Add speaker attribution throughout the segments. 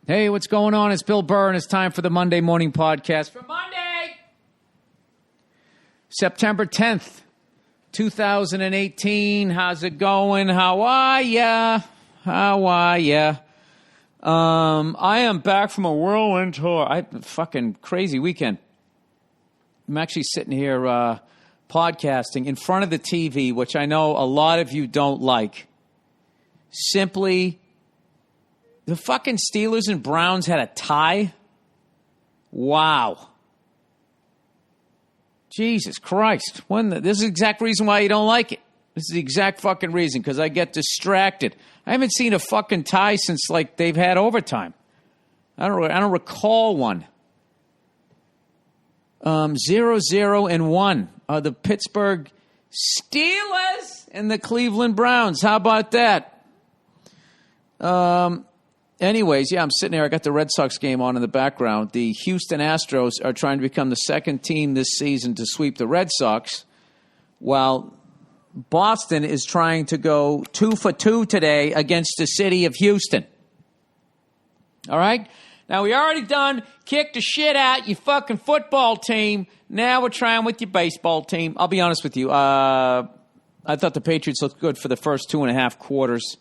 Speaker 1: Hey, what's going on? It's Bill Burr, and it's time for the Monday Morning Podcast for Monday, September 10th, 2018. How's it going? How are ya? I am back from a whirlwind tour. Fucking crazy weekend. I'm actually sitting here podcasting in front of the TV, which I know a lot of you don't like. Simply, the fucking Steelers and Browns had a tie? Wow. Jesus Christ. This is the exact reason why you don't like it. This is the exact fucking reason, because I get distracted. I haven't seen a fucking tie since, like, they've had overtime. I don't recall one. 0-0-1 are the Pittsburgh Steelers and the Cleveland Browns. How about that? Anyways, I'm sitting here. I got the Red Sox game on in the background. The Houston Astros are trying to become the second team this season to sweep the Red Sox, while Boston is trying to go 2 for 2 today against the city of Houston. All right? Now, we already done kicked the shit out your fucking football team. Now we're trying with your baseball team. I'll be honest with you. I thought the Patriots looked good for the first 2.5 quarters.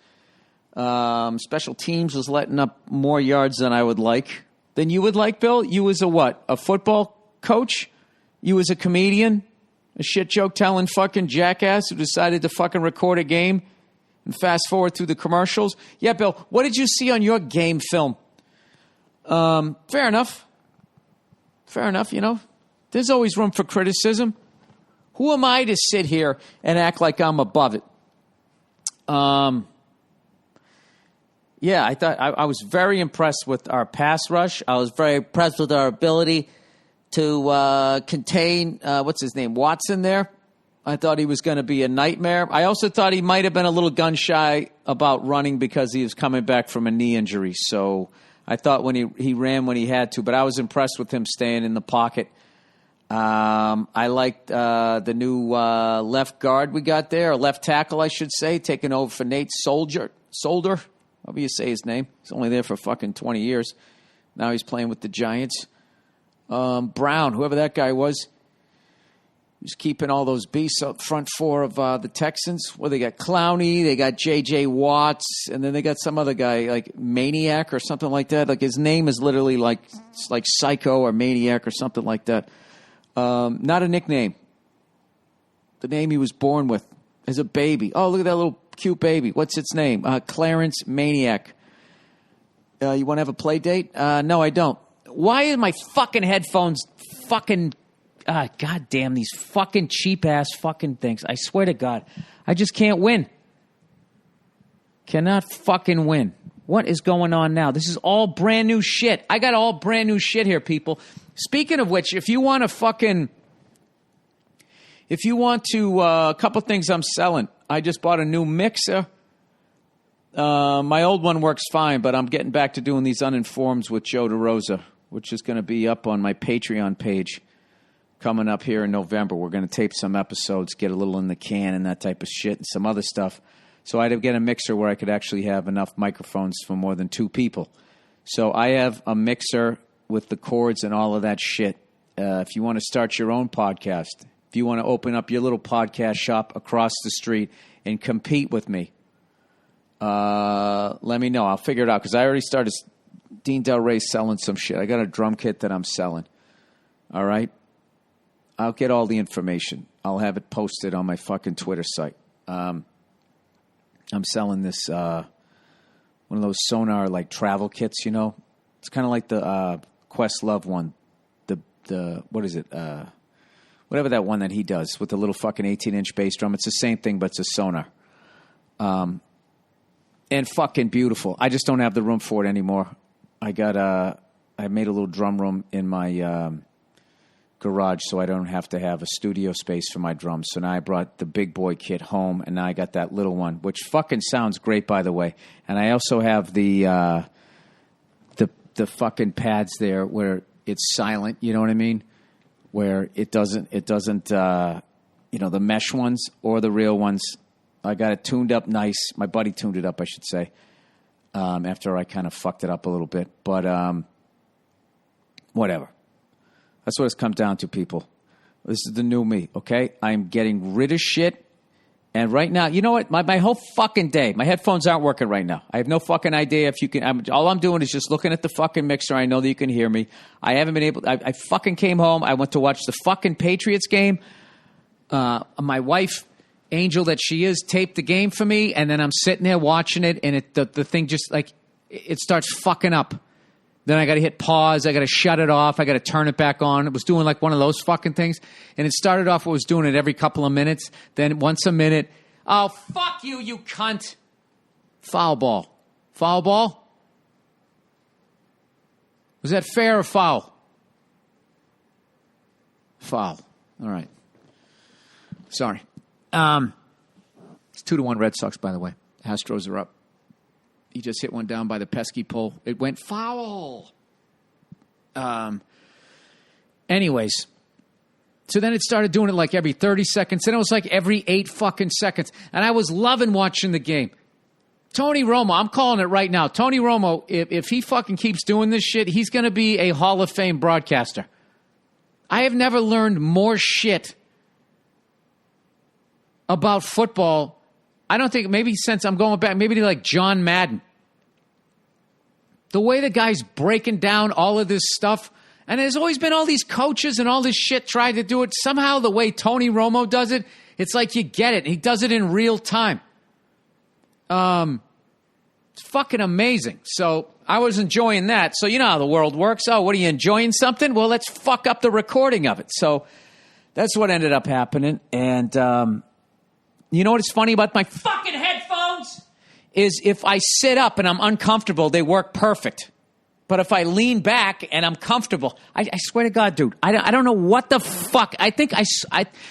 Speaker 1: Special teams was letting up more yards than I would like. Than you would like, Bill? You was a what? A football coach? You was a comedian? A shit joke telling fucking jackass who decided to fucking record a game and fast forward through the commercials? Yeah, Bill, what did you see on your game film? Fair enough. You know. There's always room for criticism. Who am I to sit here and act like I'm above it? Yeah, I thought I was very impressed with our pass rush. I was very impressed with our ability to contain, what's his name, Watson there. I thought he was going to be a nightmare. I also thought he might have been a little gun-shy about running because he was coming back from a knee injury. So I thought when he ran when he had to, but I was impressed with him staying in the pocket. I liked the new left guard we got there, or left tackle, I should say, taking over for Nate Solder. However you say his name. He's only there for fucking 20 years. Now he's playing with the Giants. Brown, whoever that guy was, he's keeping all those beasts up front four of the Texans. Well, they got Clowney, they got J.J. Watts, and then they got some other guy, like Maniac or something like that. Like his name is literally like Psycho or Maniac or something like that. Not a nickname. The name he was born with as a baby. Oh, look at that little cute baby. What's its name? Clarence Maniac. You want to have a play date? No, I don't. Why are my fucking headphones fucking... God damn these fucking cheap-ass fucking things. I swear to God. I just can't win. Cannot fucking win. What is going on now? This is all brand new shit. I got all brand new shit here, people. Speaking of which, if you want to, a couple things I'm selling. I just bought a new mixer. My old one works fine, but I'm getting back to doing these uninforms with Joe DeRosa, which is going to be up on my Patreon page coming up here in November. We're going to tape some episodes, get a little in the can and that type of shit and some other stuff. So I had to get a mixer where I could actually have enough microphones for more than 2 people. So I have a mixer with the cords and all of that shit. If you want to start your own podcast, if you want to open up your little podcast shop across the street and compete with me, let me know. I'll figure it out because I already started Dean Del Rey selling some shit. I got a drum kit that I'm selling. All right? I'll get all the information. I'll have it posted on my fucking Twitter site. I'm selling this one of those Sonar like travel kits, you know? It's kind of like the Questlove one. The what is it? Whatever that one that he does with the little fucking 18-inch bass drum. It's the same thing, but it's a Sonar. And fucking beautiful. I just don't have the room for it anymore. I made a little drum room in my garage so I don't have to have a studio space for my drums. So now I brought the big boy kit home, and now I got that little one, which fucking sounds great, by the way. And I also have the fucking pads there where it's silent, you know what I mean? Where it doesn't, the mesh ones or the real ones. I got it tuned up nice. My buddy tuned it up, I should say. after I kind of fucked it up a little bit. But whatever. That's what it's come down to, people. This is the new me, okay? I'm getting rid of shit. And right now, you know what? My whole fucking day, my headphones aren't working right now. I have no fucking idea if you can. All I'm doing is just looking at the fucking mixer. I know that you can hear me. I haven't been able. I fucking came home. I went to watch the fucking Patriots game. My wife, Angel, that she is, taped the game for me, and then I'm sitting there watching it, and the thing just like it starts fucking up. Then I got to hit pause. I got to shut it off. I got to turn it back on. It was doing like one of those fucking things. And it started off, it was doing it every couple of minutes. Then once a minute. Oh, fuck you, you cunt. Foul ball. Foul ball? Was that fair or foul? Foul. All right. Sorry. It's 2-1 Red Sox, by the way. Astros are up. He just hit one down by the pesky pole. It went foul. Anyways, so then it started doing it like every 30 seconds. Then it was like every 8 fucking seconds. And I was loving watching the game. Tony Romo, I'm calling it right now. Tony Romo, if he fucking keeps doing this shit, he's going to be a Hall of Fame broadcaster. I have never learned more shit about football. I don't think, maybe since I'm going back, maybe to like John Madden. The way the guy's breaking down all of this stuff, and there's always been all these coaches and all this shit trying to do it. Somehow the way Tony Romo does it, it's like you get it. He does it in real time. It's fucking amazing. So I was enjoying that. So you know how the world works. Oh, what are you enjoying something? Well, let's fuck up the recording of it. So that's what ended up happening. And, you know what is funny about my fucking headphones? Is if I sit up and I'm uncomfortable, they work perfect. But if I lean back and I'm comfortable, I swear to God, dude, I don't know what the fuck. I think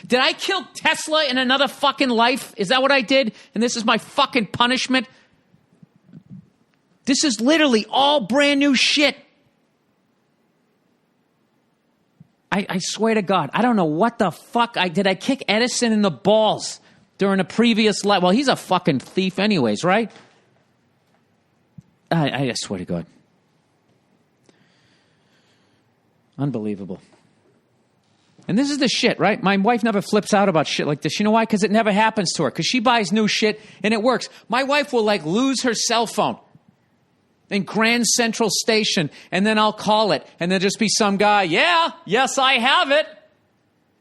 Speaker 1: did I kill Tesla in another fucking life? Is that what I did? And this is my fucking punishment? This is literally all brand new shit. I swear to God, I don't know what the fuck. Did I kick Edison in the balls during a previous life? Well, he's a fucking thief anyways, right? I swear to God. Unbelievable. And this is the shit, right? My wife never flips out about shit like this. You know why? Because it never happens to her. Because she buys new shit and it works. My wife will like lose her cell phone in Grand Central Station, and then I'll call it, and there'll just be some guy, yes, I have it.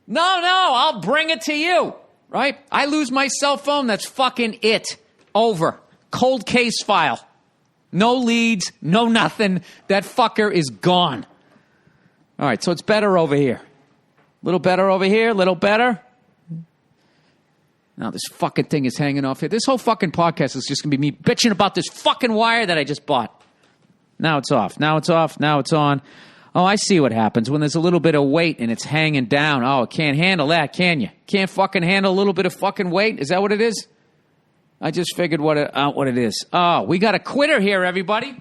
Speaker 1: No, I'll bring it to you. Right? I lose my cell phone, that's fucking it. Over. Cold case file. No leads, no nothing. That fucker is gone. All right, so it's better over here. Little better over here, little better. Now this fucking thing is hanging off here. This whole fucking podcast is just going to be me bitching about this fucking wire that I just bought. Now it's off. Now it's off. Now it's on. Oh, I see what happens when there's a little bit of weight and it's hanging down. Oh, it can't handle that, can you? Can't fucking handle a little bit of fucking weight? Is that what it is? I just figured out what it is. Oh, we got a quitter here, everybody.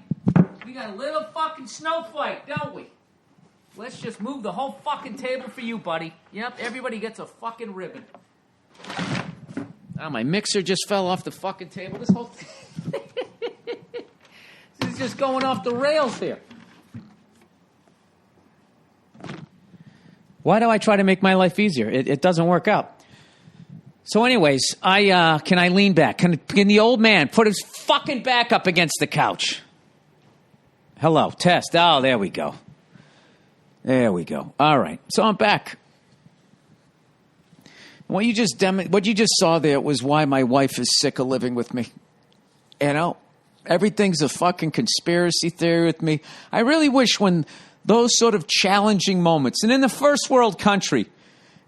Speaker 1: We got a little fucking snowflake, don't we? Let's just move the whole fucking table for you, buddy. Yep, everybody gets a fucking ribbon. Oh, my mixer just fell off the fucking table. This whole this is just going off the rails here. Why do I try to make my life easier? It doesn't work out. So anyways, can I lean back? Can the old man put his fucking back up against the couch? Hello, test. Oh, there we go. There we go. All right. So I'm back. What you just saw there was why my wife is sick of living with me. You know, everything's a fucking conspiracy theory with me. I really wish when those sort of challenging moments, and in the first world country,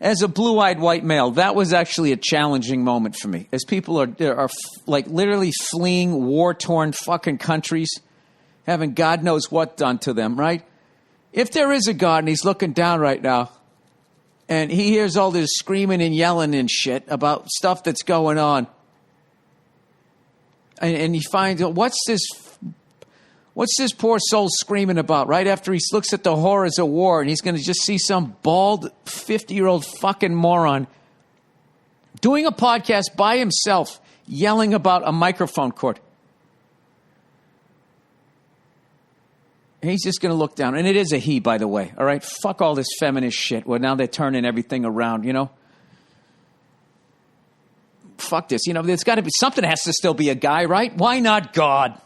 Speaker 1: as a blue-eyed white male, that was actually a challenging moment for me. As people are like literally fleeing war-torn fucking countries, having God knows what done to them, right? If there is a God and he's looking down right now, and he hears all this screaming and yelling and shit about stuff that's going on, and he finds out, what's this poor soul screaming about? Right after he looks at the horrors of war, and he's going to just see some bald 50-year-old fucking moron doing a podcast by himself, yelling about a microphone cord. He's just going to look down. And it is a he, by the way. All right? Fuck all this feminist shit. Well, now they're turning everything around, you know? Fuck this. You know, there's got to be something has to still be a guy, right? Why not God?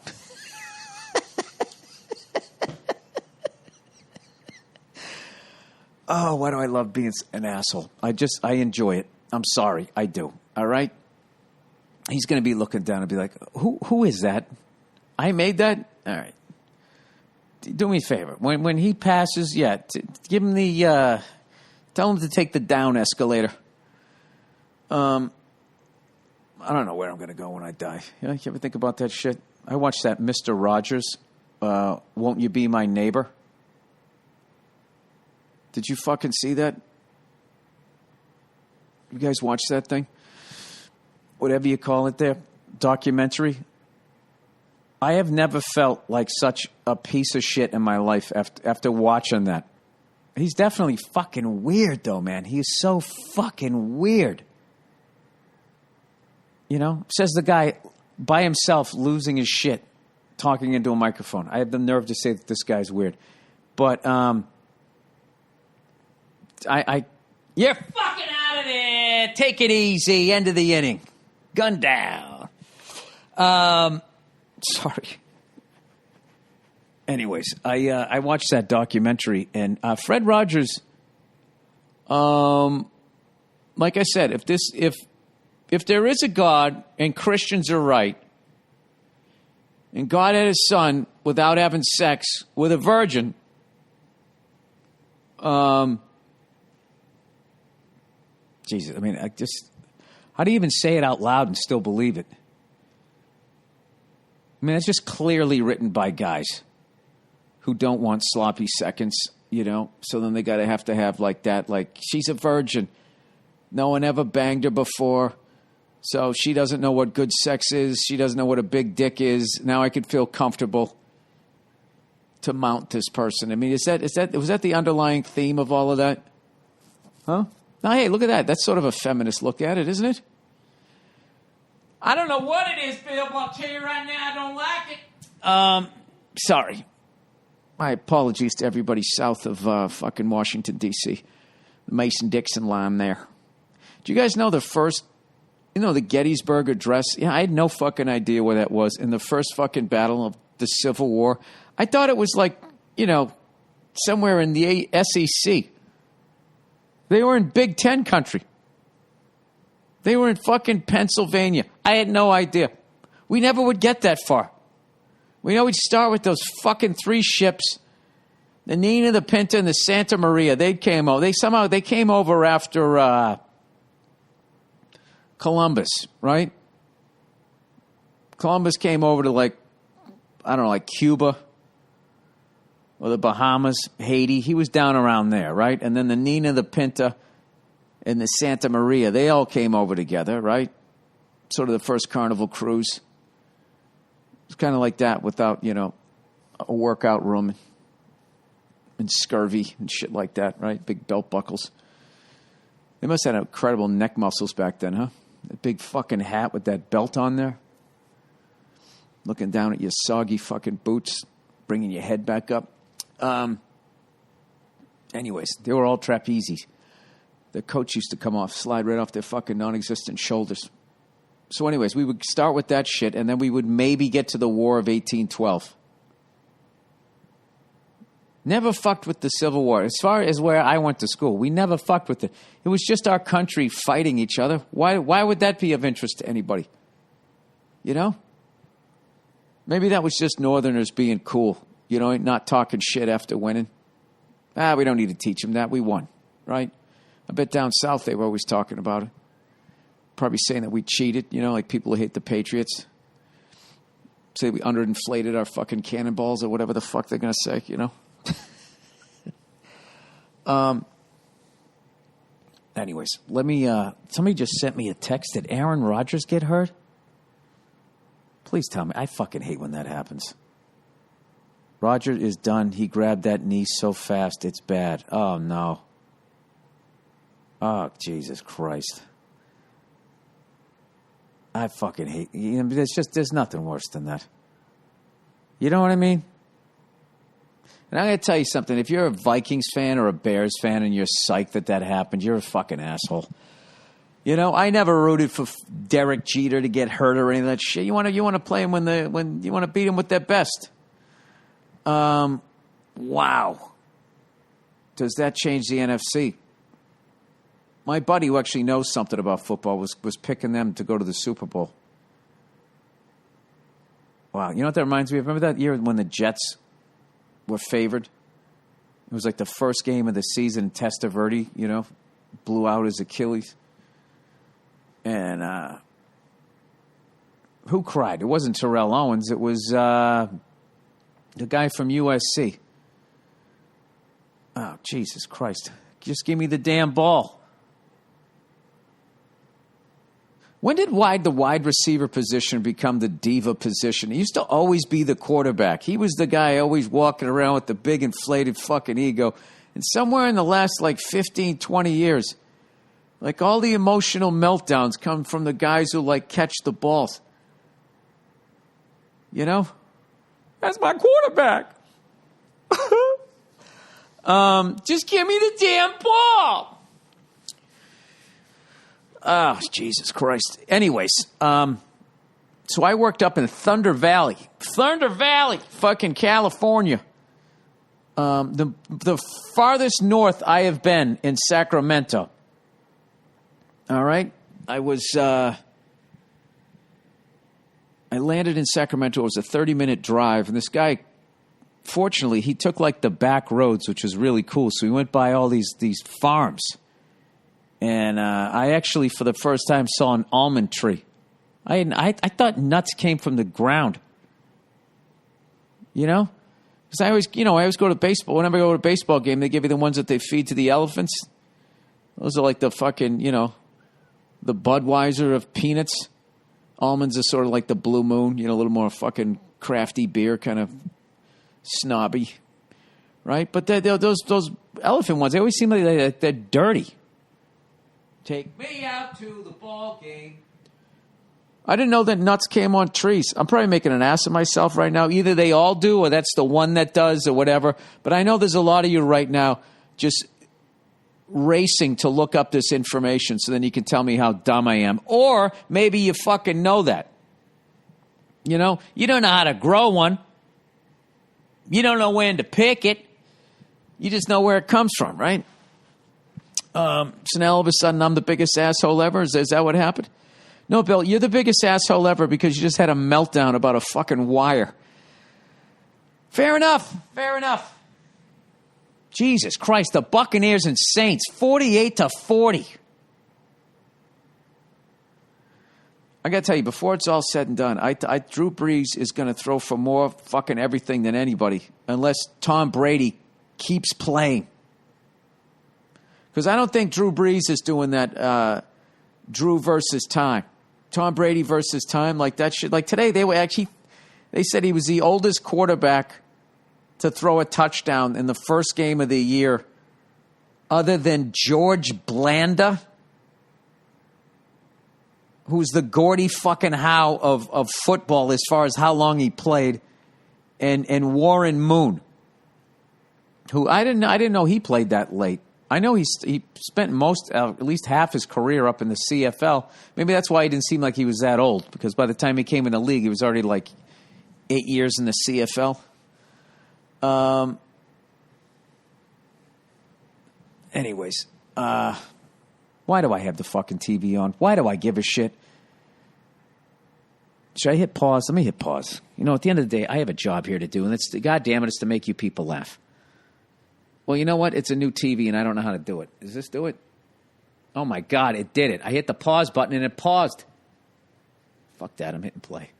Speaker 1: Oh, why do I love being an asshole? I enjoy it. I'm sorry. I do. All right? He's going to be looking down and be like, who is that? I made that? All right. Do me a favor. When he passes, give him the, tell him to take the down escalator. I don't know where I'm going to go when I die. You ever think about that shit? I watched that Mr. Rogers, Won't You Be My Neighbor? Did you fucking see that? You guys watch that thing? Whatever you call it there. Documentary. I have never felt like such a piece of shit in my life after watching that. He's definitely fucking weird, though, man. He is so fucking weird. You know? Says the guy by himself losing his shit, talking into a microphone. I have the nerve to say that this guy's weird. But, you're fucking out of there. Take it easy. End of the inning. Gun down. Sorry. Anyways, I watched that documentary, and Fred Rogers. Like I said, if there is a God and Christians are right, and God had his son without having sex with a virgin, Jesus, I mean, how do you even say it out loud and still believe it? I mean, it's just clearly written by guys who don't want sloppy seconds, you know? So then they got to have like that, like, she's a virgin. No one ever banged her before. So she doesn't know what good sex is. She doesn't know what a big dick is. Now I could feel comfortable to mount this person. I mean, was that the underlying theme of all of that? Huh? Now, hey, look at that. That's sort of a feminist look at it, isn't it? I don't know what it is, Bill, but I'll tell you right now, I don't like it. Sorry. My apologies to everybody south of fucking Washington, D.C. The Mason-Dixon line there. Do you guys know the Gettysburg Address? Yeah, I had no fucking idea where that was. In the first fucking battle of the Civil War, I thought it was like, somewhere in the SEC. They were in Big Ten country. They were in fucking Pennsylvania. I had no idea. We never would get that far. We know we'd start with those fucking 3 ships. The Nina, the Pinta, and the Santa Maria. They came over. They came over after Columbus, right? Columbus came over to like Cuba or the Bahamas, Haiti. He was down around there, right? And then the Nina, the Pinta, and the Santa Maria, they all came over together, right? Sort of the first Carnival cruise. It's kind of like that without, a workout room and scurvy and shit like that, right? Big belt buckles. They must have had incredible neck muscles back then, huh? That big fucking hat with that belt on there. Looking down at your soggy fucking boots, bringing your head back up. Anyways, they were all trapezes. The coach used to come off, slide right off their fucking non-existent shoulders. So anyways, we would start with that shit, and then we would maybe get to the War of 1812. Never fucked with the Civil War. As far as where I went to school, we never fucked with it. It was just our country fighting each other. Why would that be of interest to anybody? Maybe that was just Northerners being cool. Not talking shit after winning. We don't need to teach them that. We won, right? I bet down south they were always talking about it. Probably saying that we cheated, like people who hate the Patriots. Say we underinflated our fucking cannonballs or whatever the fuck they're going to say, Anyways, somebody just sent me a text. Did Aaron Rodgers get hurt? Please tell me. I fucking hate when that happens. Roger is done. He grabbed that knee so fast, it's bad. Oh, no. Oh, Jesus Christ. I fucking hate... there's nothing worse than that. You know what I mean? And I'm going to tell you something. If you're a Vikings fan or a Bears fan and you're psyched that happened, you're a fucking asshole. You know, I never rooted for Derek Jeter to get hurt or any of that shit. You want to play him when you want to beat him with their best. Wow. Does that change the NFC? My buddy who actually knows something about football was picking them to go to the Super Bowl. Wow. You know what that reminds me of? Remember that year when the Jets were favored? It was like the first game of the season. Testaverde, blew out his Achilles. And who cried? It wasn't Terrell Owens. It was the guy from USC. Oh, Jesus Christ. Just give me the damn ball. When did the wide receiver position become the diva position? He used to always be the quarterback. He was the guy always walking around with the big inflated fucking ego. And somewhere in the last 15, 20 years, all the emotional meltdowns come from the guys who catch the balls. That's my quarterback. Just give me the damn ball. Oh, Jesus Christ. Anyways, so I worked up in Thunder Valley, fucking California. The farthest north I have been in Sacramento. All right? I landed in Sacramento. It was a 30-minute drive, and this guy, fortunately, he took the back roads, which was really cool. So we went by all these farms. And I actually, for the first time, saw an almond tree. I thought nuts came from the ground. Because I always go to baseball. Whenever I go to a baseball game, they give you the ones that they feed to the elephants. Those are the fucking, the Budweiser of peanuts. Almonds are sort of like the Blue Moon, a little more fucking crafty beer, kind of snobby, right? But those elephant ones, they always seem like they're dirty. Take me out to the ball game. I didn't know that nuts came on trees. I'm probably making an ass of myself right now. Either they all do or that's the one that does or whatever. But I know there's a lot of you right now just racing to look up this information so then you can tell me how dumb I am. Or maybe you fucking know that. You don't know how to grow one. You don't know when to pick it. You just know where it comes from, right? So now all of a sudden I'm the biggest asshole ever? Is that what happened? No, Bill, you're the biggest asshole ever because you just had a meltdown about a fucking wire. Fair enough. Jesus Christ, the Buccaneers and Saints, 48-40. I got to tell you, before it's all said and done, Drew Brees is going to throw for more fucking everything than anybody unless Tom Brady keeps playing. Because I don't think Drew Brees is doing that Drew versus time. Tom Brady versus time, that shit. Today, they said he was the oldest quarterback to throw a touchdown in the first game of the year other than George Blanda, who's the Gordie fucking Howe of football as far as how long he played, and Warren Moon, who I didn't know he played that late. I know he spent at least half his career up in the CFL. Maybe that's why he didn't seem like he was that old, because by the time he came in the league, he was already 8 years in the CFL. Anyways, why do I have the fucking TV on? Why do I give a shit? Should I hit pause? Let me hit pause. At the end of the day, I have a job here to do, and goddamn it, it's to make you people laugh. Well, you know what? It's a new TV, and I don't know how to do it. Does this do it? Oh, my God, it did it. I hit the pause button, and it paused. Fuck that. I'm hitting play.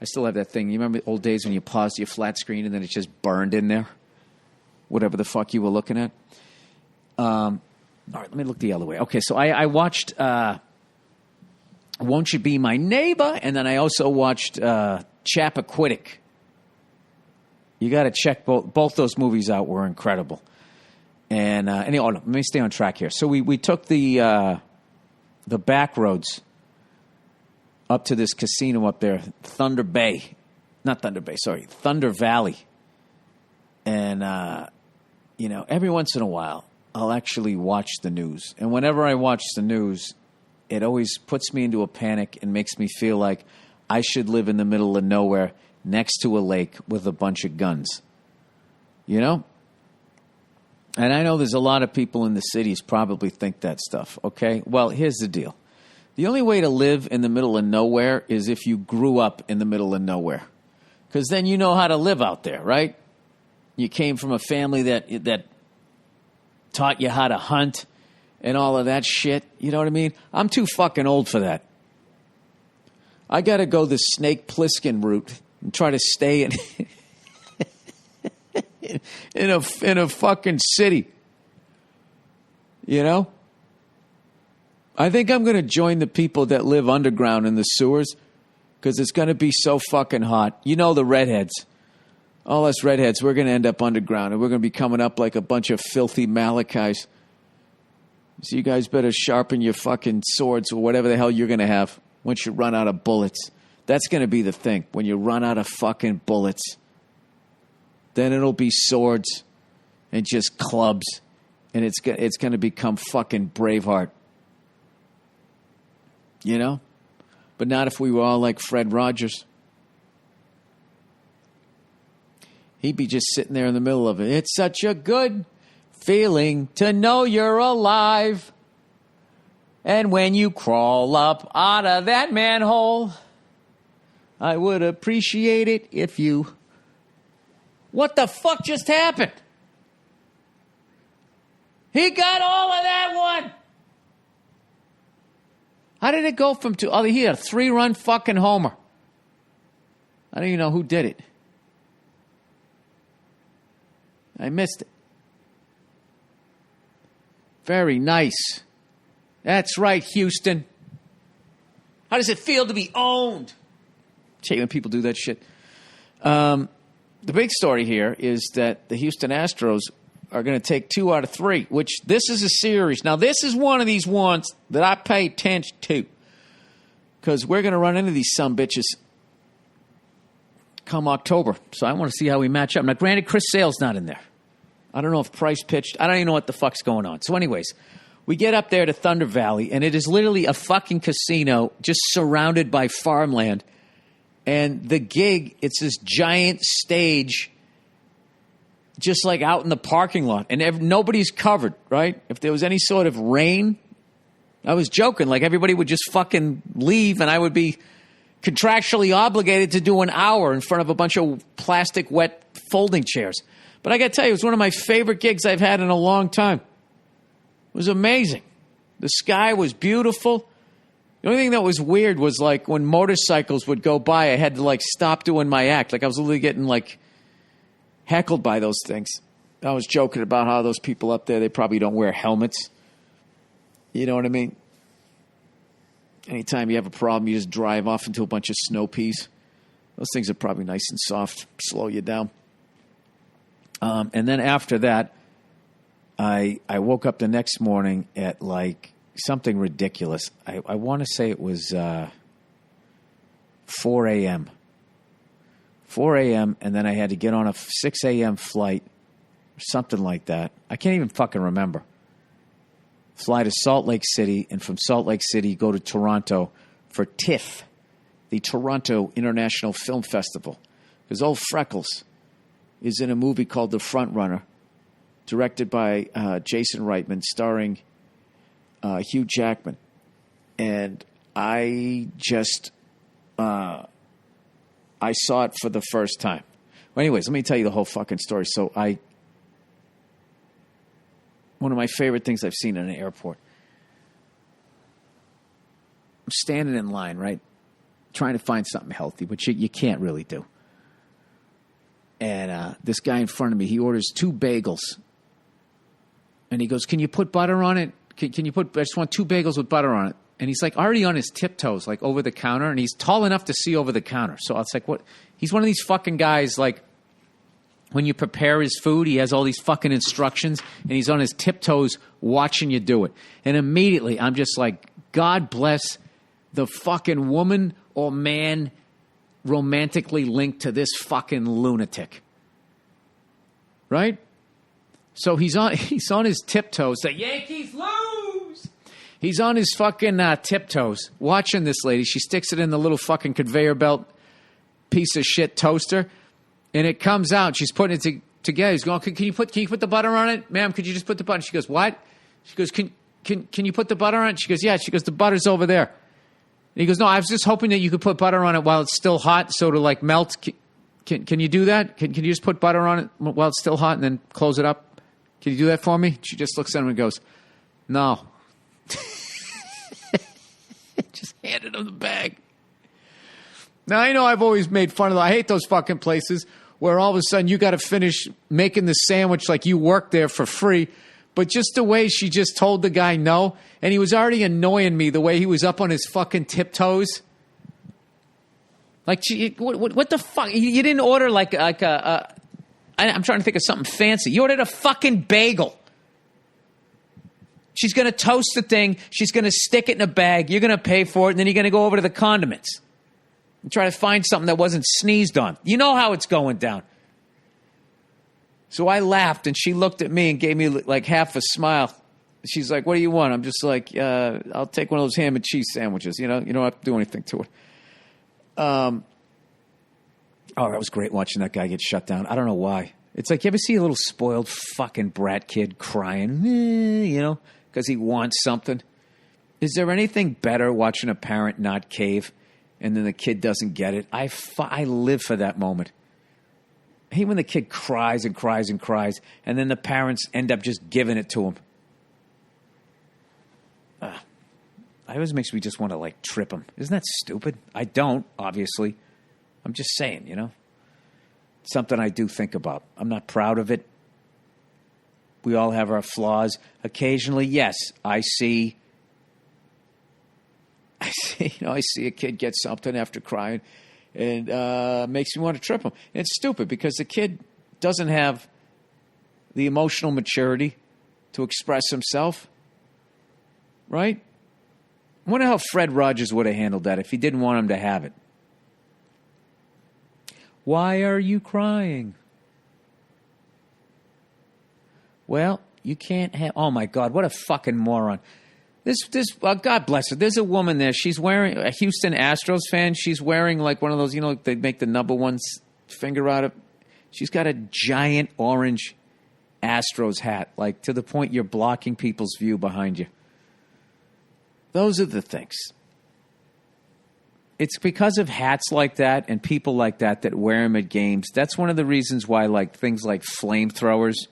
Speaker 1: I still have that thing. You remember the old days when you paused your flat screen, and then it just burned in there? Whatever the fuck you were looking at. All right, let me look the other way. Okay, so I watched Won't You Be My Neighbor, and then I also watched Chappaquiddick. You got to check both those movies out. Were incredible. And let me stay on track here. So we took the back roads up to this casino up there, Thunder Valley. And, every once in a while, I'll actually watch the news. And whenever I watch the news, it always puts me into a panic and makes me feel like I should live in the middle of nowhere next to a lake with a bunch of guns. You know? And I know there's a lot of people in the cities probably think that stuff, okay? Well, here's the deal. The only way to live in the middle of nowhere is if you grew up in the middle of nowhere. Because then you know how to live out there, right? You came from a family that taught you how to hunt and all of that shit. You know what I mean? I'm too fucking old for that. I got to go the Snake Plissken route and try to stay in a fucking city. You know? I think I'm going to join the people that live underground in the sewers because it's going to be so fucking hot. You know the redheads. All us redheads, we're going to end up underground and we're going to be coming up like a bunch of filthy Malachis. So you guys better sharpen your fucking swords or whatever the hell you're going to have once you run out of bullets. That's going to be the thing. When you run out of fucking bullets, then it'll be swords and just clubs. And it's going to become fucking Braveheart. You know? But not if we were all like Fred Rogers. He'd be just sitting there in the middle of it. It's such a good feeling to know you're alive. And when you crawl up out of that manhole, I would appreciate it if you... What the fuck just happened? He got all of that one. How did it go from two? Oh, he had a 3-run fucking homer. I don't even know who did it. I missed it. Very nice. That's right, Houston. How does it feel to be owned? When people do that shit. The big story here is that the Houston Astros are going to take 2 out of 3, which this is a series. Now, this is one of these ones that I pay attention to because we're going to run into these sumbitches come October. So I want to see how we match up. Now, granted, Chris Sale's not in there. I don't know if Price pitched. I don't even know what the fuck's going on. So anyways, we get up there to Thunder Valley, and it is literally a fucking casino just surrounded by farmland. And the gig, it's this giant stage just like out in the parking lot. And nobody's covered, right? If there was any sort of rain, I was joking. Like everybody would just fucking leave, and I would be contractually obligated to do an hour in front of a bunch of plastic wet folding chairs. But I got to tell you, it was one of my favorite gigs I've had in a long time. It was amazing. The sky was beautiful. The only thing that was weird was like when motorcycles would go by, I had to like stop doing my act. Like I was literally getting like heckled by those things. I was joking about how those people up there, they probably don't wear helmets. You know what I mean? Anytime you have a problem, you just drive off into a bunch of snow peas. Those things are probably nice and soft, slow you down. And then after that, I woke up the next morning at like something ridiculous. I want to say it was 4 a.m. 4 a.m. and then I had to get on a 6 a.m. flight or something like that. I can't even fucking remember. Fly to Salt Lake City, and from Salt Lake City go to Toronto for TIFF, the Toronto International Film Festival. Because old Freckles is in a movie called The Front Runner, directed by Jason Reitman, starring Hugh Jackman. And I just, I saw it for the first time. Well, anyways, let me tell you the whole fucking story. So one of my favorite things I've seen in an airport. I'm standing in line, right? Trying to find something healthy, which you can't really do. And this guy in front of me, he orders 2 bagels. And he goes, can you put butter on it? Can you put, I just want 2 bagels with butter on it. And he's like already on his tiptoes, like over the counter. And he's tall enough to see over the counter. So I was like, what? He's one of these fucking guys, like when you prepare his food, he has all these fucking instructions. And he's on his tiptoes watching you do it. And immediately I'm just like, God bless the fucking woman or man romantically linked to this fucking lunatic.
Speaker 2: right? So he's on his tiptoes. The Yankees lose. He's on his fucking tiptoes watching this lady. She sticks it in the little fucking conveyor belt piece of shit toaster, and it comes out. She's putting it together. He's going, can you put the butter on it? Ma'am, could you just put the butter? She goes, what? She goes, can you put the butter on it? She goes, yeah. She goes, the butter's over there. And he goes, no, I was just hoping that you could put butter on it while it's still hot so it'll like melt. Can you do that? Can you just put butter on it while it's still hot and then close it up? Can you do that for me? She just looks at him and goes, no. Just handed him the bag. Now, I know I've always made fun of them. I hate those fucking places where all of a sudden you got to finish making the sandwich like you worked there for free. But just the way she just told the guy no, and he was already annoying me the way he was up on his fucking tiptoes. Like, what the fuck? You didn't order like a I'm trying to think of something fancy. You ordered a fucking bagel. She's going to toast the thing. She's going to stick it in a bag. You're going to pay for it, and then you're going to go over to the condiments and try to find something that wasn't sneezed on. You know how it's going down. So I laughed, and she looked at me and gave me like half a smile. She's like, what do you want? I'm just like, I'll take one of those ham and cheese sandwiches. You don't have to do anything to it. Oh, that was great watching that guy get shut down. I don't know why. It's like, you ever see a little spoiled fucking brat kid crying, because he wants something? Is there anything better watching a parent not cave and then the kid doesn't get it? I live for that moment. I hate when the kid cries and cries and cries and then the parents end up just giving it to him. It always makes me just want to, like, trip him. Isn't that stupid? I don't, obviously. I'm just saying, Something I do think about. I'm not proud of it. We all have our flaws. Occasionally, yes, I see a kid get something after crying, and makes me want to trip him. And it's stupid because the kid doesn't have the emotional maturity to express himself, right? I wonder how Fred Rogers would have handled that if he didn't want him to have it. Why are you crying? Well, you can't have... Oh, my God, what a fucking moron. God bless her. There's a woman there. She's wearing... A Houston Astros fan. She's wearing like one of those, they make the number one finger out of... She's got a giant orange Astros hat, like to the point you're blocking people's view behind you. Those are the things. It's because of hats like that and people like that wear them at games. That's one of the reasons why like things like flamethrowers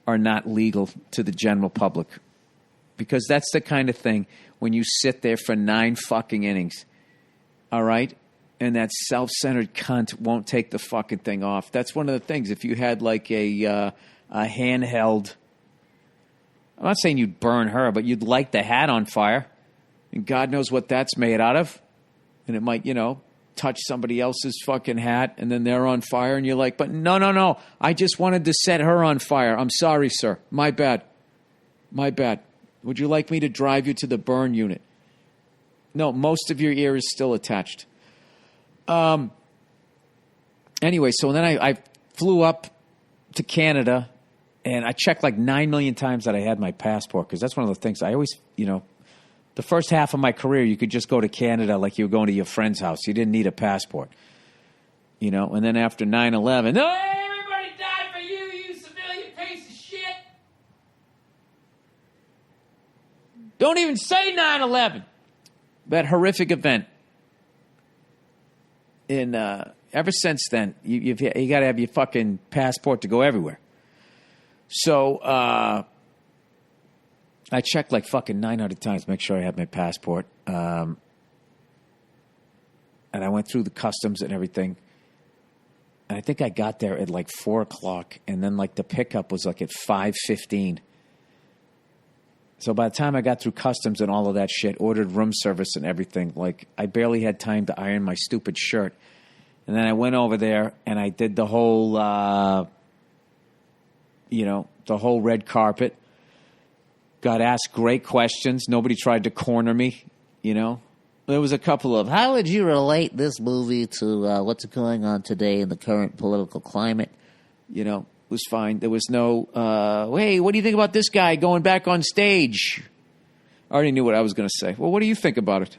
Speaker 2: are not legal to the general public. Because that's the kind of thing when you sit there for 9 fucking innings, all right, and that self-centered cunt won't take the fucking thing off. That's one of the things. If you had like a handheld, I'm not saying you'd burn her, but you'd light the hat on fire, and God knows what that's made out of. And it might, touch somebody else's fucking hat, and then they're on fire, and you're like, but no. I just wanted to set her on fire. I'm sorry, sir. My bad. Would you like me to drive you to the burn unit? No, most of your ear is still attached. Anyway, so then I flew up to Canada, and I checked like 9 million times that I had my passport, because that's one of the things I always, the first half of my career, you could just go to Canada like you were going to your friend's house. You didn't need a passport. And then after 9/11, no, everybody died for you, you civilian piece of shit. Don't even say 9/11. That horrific event. And ever since then, you got to have your fucking passport to go everywhere. So, I checked like fucking 900 times to make sure I had my passport. And I went through the customs and everything. And I think I got there at like 4 o'clock. And then like the pickup was like at 5:15. So by the time I got through customs and all of that shit, ordered room service and everything, like I barely had time to iron my stupid shirt. And then I went over there and I did the whole, the whole red carpet. Got asked great questions. Nobody tried to corner me, There was a couple of, how would you relate this movie to what's going on today in the current political climate? was fine. There was no, hey, what do you think about this guy going back on stage? I already knew what I was going to say. Well, what do you think about it?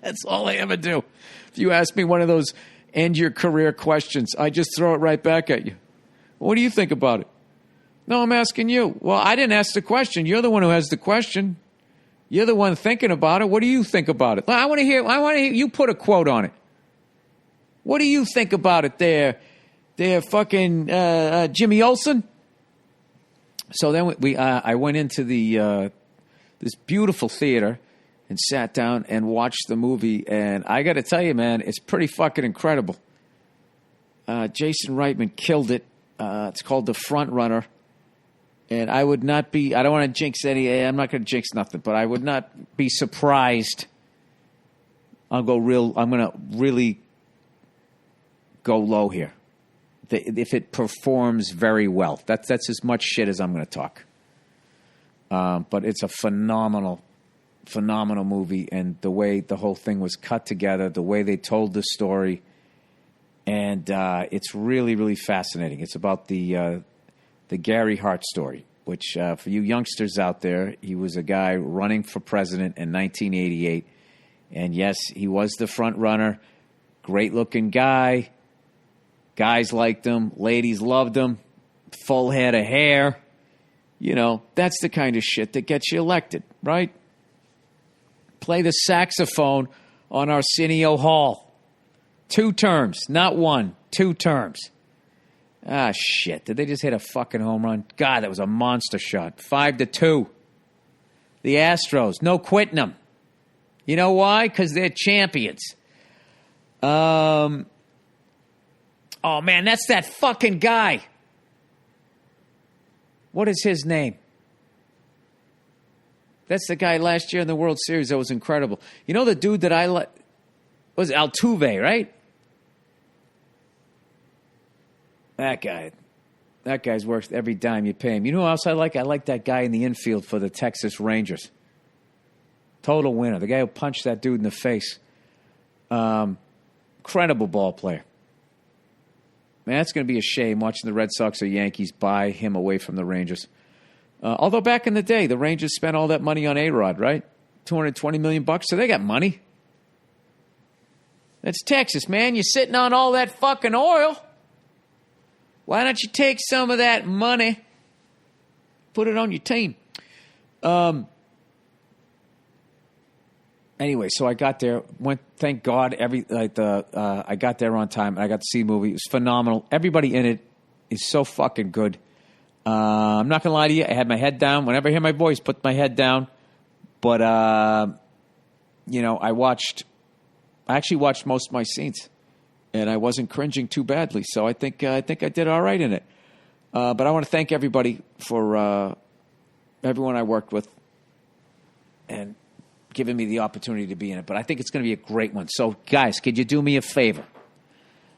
Speaker 2: That's all I ever do. If you ask me one of those end your career questions, I just throw it right back at you. What do you think about it? No, I'm asking you. Well, I didn't ask the question. You're the one who has the question. You're the one thinking about it. What do you think about it? I want to hear you put a quote on it. What do you think about it there fucking Jimmy Olsen? So then I went into this beautiful theater and sat down and watched the movie. And I got to tell you, man, it's pretty fucking incredible. Jason Reitman killed it. It's called The Front Runner. And I would not be, I don't want to jinx I'm not going to jinx nothing, but I would not be surprised. I'm going to really go low here. If it performs very well. That's as much shit as I'm going to talk. But it's a phenomenal movie, and the way the whole thing was cut together, the way they told the story, and it's really, really fascinating. It's about the Gary Hart story, which for you youngsters out there, he was a guy running for president in 1988, and yes, he was the front runner, great-looking guy. Guys liked him. Ladies loved him. Full head of hair. You know, that's the kind of shit that gets you elected, right? Play the saxophone on Arsenio Hall. 2 terms, not 1, 2 terms. Ah, shit. Did they just hit a fucking home run? God, that was a monster shot. 5-2. The Astros, no quitting them. You know why? Because they're champions. Oh, man, that's that fucking guy. What is his name? That's the guy last year in the World Series that was incredible. You know the dude that I like? Was Altuve, right? That guy. That guy's worth every dime you pay him. You know who else I like? I like that guy in the infield for the Texas Rangers. Total winner. The guy who punched that dude in the face. Incredible ball player. Man, that's going to be a shame watching the Red Sox or Yankees buy him away from the Rangers. Although back in the day, the Rangers spent all that money on A-Rod, right? $220 million, so they got money. That's Texas, man. You're sitting on all that fucking oil. Why don't you take some of that money, put it on your team? Anyway, so I got there. Thank God, I got there on time, and I got to see the movie. It was phenomenal. Everybody in it is so fucking good. I'm not going to lie to you. I had my head down. Whenever I hear my voice, put my head down. But, you know, I actually watched most of my scenes, and I wasn't cringing too badly. So I think I did all right in it. But I want to thank everybody for everyone I worked with and giving me the opportunity to be in it. But I think it's going to be a great one. So, guys, could you do me a favor?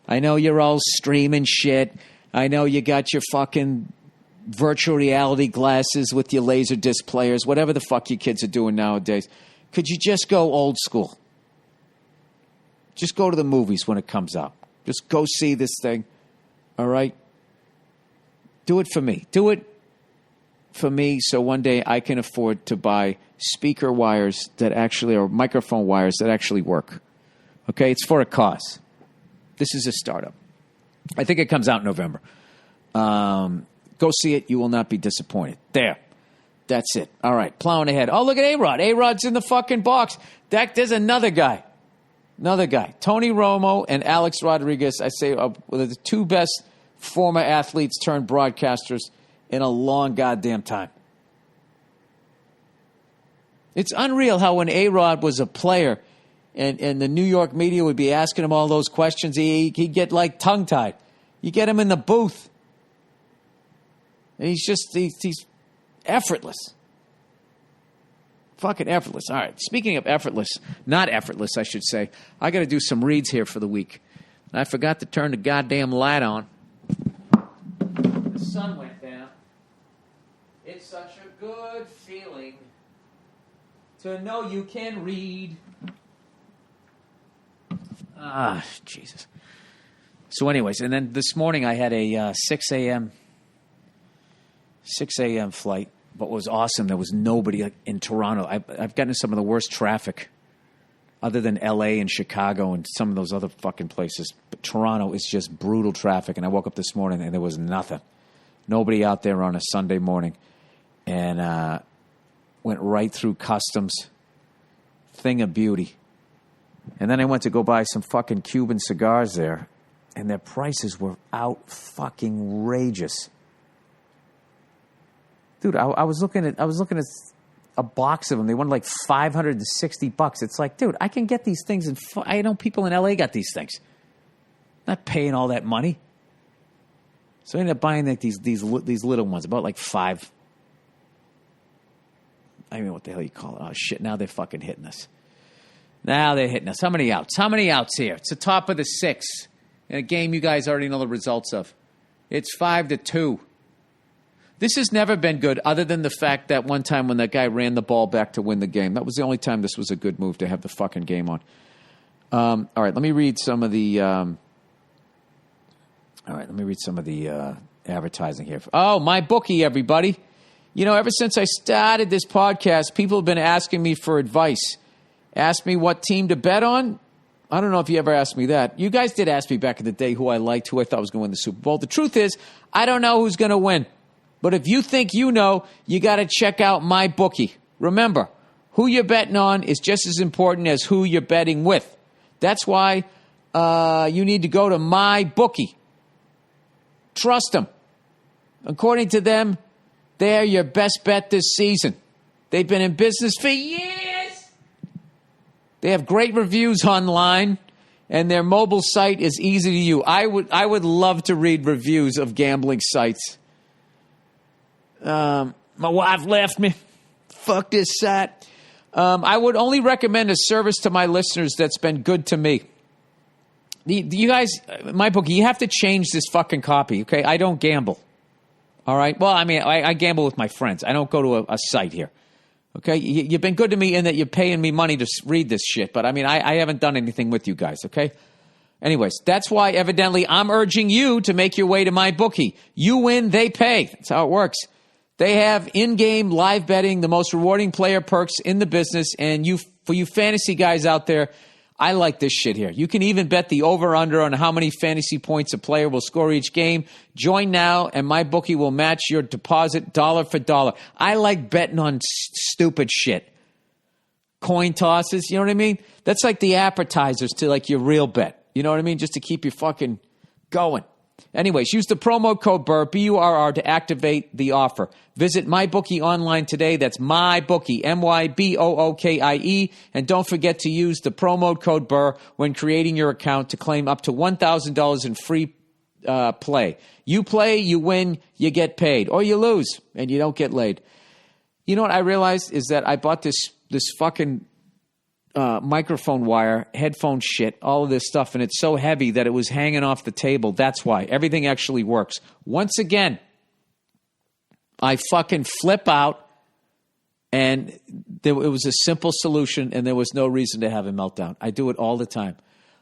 Speaker 2: I know you're all streaming shit. I know you got your fucking virtual reality glasses with your laser disc players, whatever the fuck you kids are doing nowadays. Could you just go old school? Just go to the movies when it comes out. Just go see this thing. All right? Do it for me. Do it for me so one day I can afford to buy speaker wires that actually are microphone wires that actually work. Okay? It's for a cause. This is a startup. I think it comes out in November. Go see it. You will not be disappointed. There. That's it. All right. Plowing ahead. Oh, look at A-Rod. A-Rod's in the fucking box. There's another guy. Another guy. Tony Romo and Alex Rodriguez, I say, are the 2 best former athletes turned broadcasters in a long goddamn time. It's unreal how when A-Rod was a player and the New York media would be asking him all those questions, he'd get like tongue-tied. You get him in the booth. And he's effortless. Fucking effortless. All right. Speaking of effortless, not effortless, I should say, I got to do some reads here for the week. I forgot to turn the goddamn light on. The sun went down. It's such a good feeling to know you can read. Ah, Jesus. So anyways, and then this morning I had a 6 a.m. flight. But what was awesome, there was nobody in Toronto. I've gotten into some of the worst traffic other than L.A. and Chicago and some of those other fucking places. But Toronto is just brutal traffic. And I woke up this morning and there was nothing. Nobody out there on a Sunday morning. And went right through customs. Thing of beauty. And then I went to go buy some fucking Cuban cigars there. And their prices were out fucking rageous. Dude, I was looking at a box of them. They wanted like $560. It's like, dude, I can get these things I know people in LA got these things. Not paying all that money. So I ended up buying like these little ones, about like $5. I don't know what the hell you call it. Oh shit, now they're fucking hitting us. Now they're hitting us. How many outs? How many outs here? It's the top of the 6. In a game you guys already know the results of. It's 5-2. This has never been good other than the fact that one time when that guy ran the ball back to win the game. That was the only time this was a good move to have the fucking game on. All right, let me read some of the advertising here. Oh, my bookie, everybody. You know, ever since I started this podcast, people have been asking me for advice. Ask me what team to bet on. I don't know if you ever asked me that. You guys did ask me back in the day who I liked, who I thought was going to win the Super Bowl. The truth is, I don't know who's going to win. But if you think you know, you got to check out my bookie. Remember, who you're betting on is just as important as who you're betting with. That's why you need to go to my bookie. Trust them. According to them, they're your best bet this season. They've been in business for years. They have great reviews online, and their mobile site is easy to use. I would love to read reviews of gambling sites. My wife left me. Fuck this site. I would only recommend a service to my listeners that's been good to me. You guys, my bookie, you have to change this fucking copy, okay? I don't gamble. All right? Well, I mean, I gamble with my friends. I don't go to a site here. Okay? You've been good to me in that you're paying me money to read this shit. But, I mean, I haven't done anything with you guys, okay? Anyways, that's why, evidently, I'm urging you to make your way to my bookie. You win, they pay. That's how it works. They have in-game live betting, the most rewarding player perks in the business. And for you fantasy guys out there, I like this shit here. You can even bet the over-under on how many fantasy points a player will score each game. Join now, and my bookie will match your deposit dollar for dollar. I like betting on stupid shit. Coin tosses, you know what I mean? That's like the appetizers to like your real bet. You know what I mean? Just to keep you fucking going. Anyways, use the promo code Burr, B-U-R-R, to activate the offer. Visit MyBookie online today. That's MyBookie, MyBookie. And don't forget to use the promo code Burr when creating your account to claim up to $1,000 in free play. You play, you win, you get paid. Or you lose, and you don't get laid. You know what I realized is that I bought this fucking microphone wire, headphone shit, all of this stuff, and it's so heavy that it was hanging off the table. That's why. Everything actually works. Once again, I fucking flip out, and it was a simple solution, and there was no reason to have a meltdown. I do it all the time.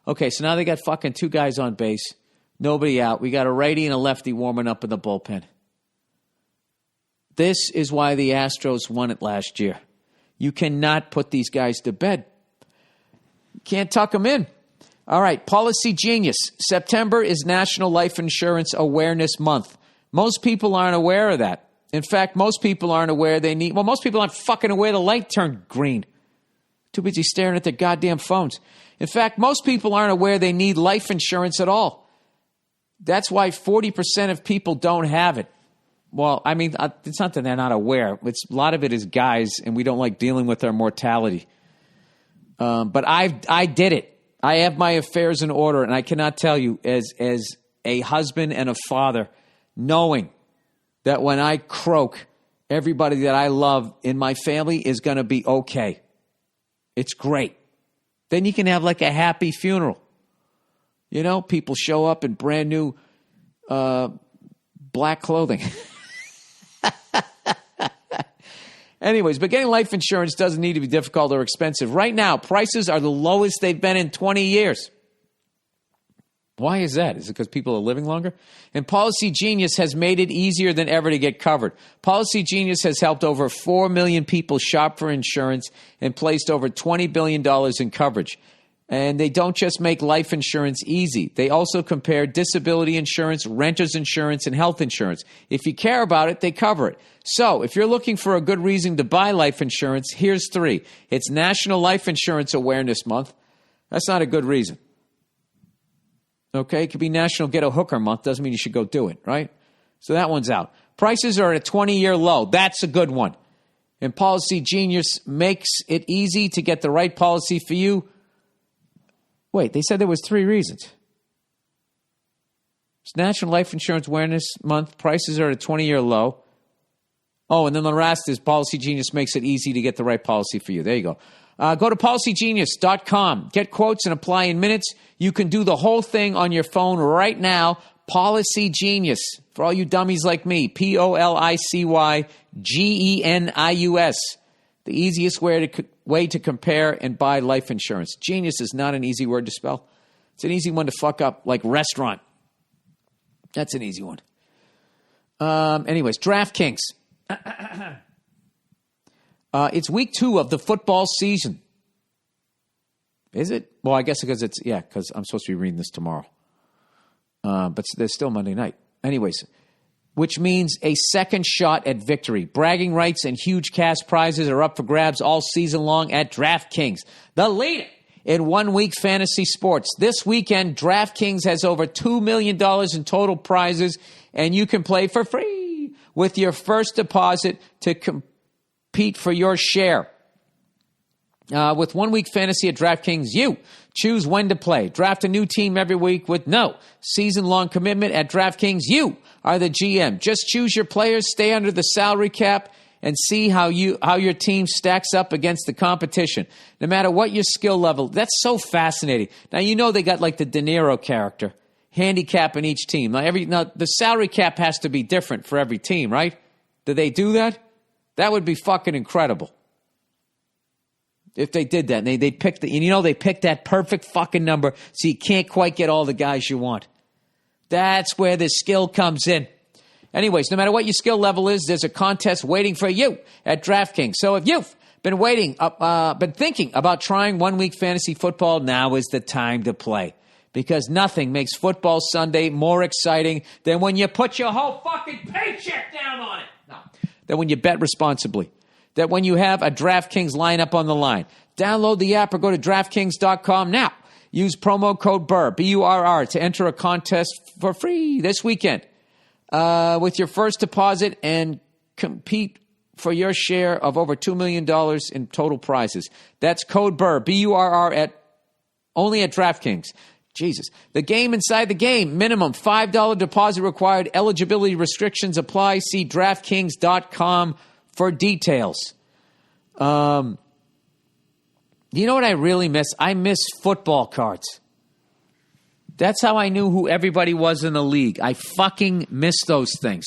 Speaker 2: Okay, so now they got fucking 2 guys on base, nobody out. We got a righty and a lefty warming up in the bullpen. This is why the Astros won it last year. You cannot put these guys to bed. Can't tuck them in. All right, Policy Genius. September is National Life Insurance Awareness Month. Most people aren't aware of that. In fact, most people aren't aware most people aren't fucking aware the light turned green. Too busy staring at their goddamn phones. In fact, most people aren't aware they need life insurance at all. That's why 40% of people don't have it. Well, I mean, it's not that they're not aware. A lot of it is guys, and we don't like dealing with our mortality. But I did it. I have my affairs in order, and I cannot tell you, as a husband and a father, knowing that when I croak, everybody that I love in my family is going to be okay. It's great. Then you can have like a happy funeral. You know, people show up in brand new black clothing. Anyways, but getting life insurance doesn't need to be difficult or expensive. Right now, prices are the lowest they've been in 20 years. Why is that? Is it because people are living longer? And Policy Genius has made it easier than ever to get covered. Policy Genius has helped over 4 million people shop for insurance and placed over $20 billion in coverage. And they don't just make life insurance easy. They also compare disability insurance, renter's insurance, and health insurance. If you care about it, they cover it. So if you're looking for a good reason to buy life insurance, here's 3. It's National Life Insurance Awareness Month. That's not a good reason. Okay, it could be National Get a Hooker Month. Doesn't mean you should go do it, right? So that one's out. Prices are at a 20-year low. That's a good one. And Policy Genius makes it easy to get the right policy for you. Wait, they said there was 3 reasons. It's National Life Insurance Awareness Month. Prices are at a 20-year low. Oh, and then the rest is Policy Genius makes it easy to get the right policy for you. There you go. Go to policygenius.com. Get quotes and apply in minutes. You can do the whole thing on your phone right now. Policy Genius. For all you dummies like me, POLICYGENIUS. The easiest way to compare and buy life insurance. Genius is not an easy word to spell. It's an easy one to fuck up, like restaurant. That's an easy one. Anyways, DraftKings. It's week 2 of the football season. Is it? Well, I guess because because I'm supposed to be reading this tomorrow. But there's still Monday night. Anyways, which means a second shot at victory. Bragging rights and huge cash prizes are up for grabs all season long at DraftKings, the leader in one-week fantasy sports. This weekend, DraftKings has over $2 million in total prizes, and you can play for free with your first deposit to compete for your share. With 1 week fantasy at DraftKings, you choose when to play. Draft a new team every week with no season-long commitment at DraftKings. You are the GM. Just choose your players, stay under the salary cap, and see how your team stacks up against the competition. No matter what your skill level. That's so fascinating. Now, you know they got like the De Niro character, handicap in each team. Now, the salary cap has to be different for every team, right? Do they do that? That would be fucking incredible. If they did that, and they picked they picked that perfect fucking number, so you can't quite get all the guys you want. That's where the skill comes in. Anyways, no matter what your skill level is, there's a contest waiting for you at DraftKings. So if you've been thinking about trying 1 week fantasy football, now is the time to play. Because nothing makes football Sunday more exciting than when you put your whole fucking paycheck down on it. No. Than when you bet responsibly. That when you have a DraftKings lineup on the line. Download the app or go to DraftKings.com now. Use promo code Burr, B-U-R-R, to enter a contest for free this weekend with your first deposit and compete for your share of over $2 million in total prizes. That's code Burr, B-U-R-R, only at DraftKings. Jesus. The game inside the game. Minimum $5 deposit required. Eligibility restrictions apply. See DraftKings.com for details. You know what I really miss? I miss football cards. That's how I knew who everybody was in the league. I fucking miss those things.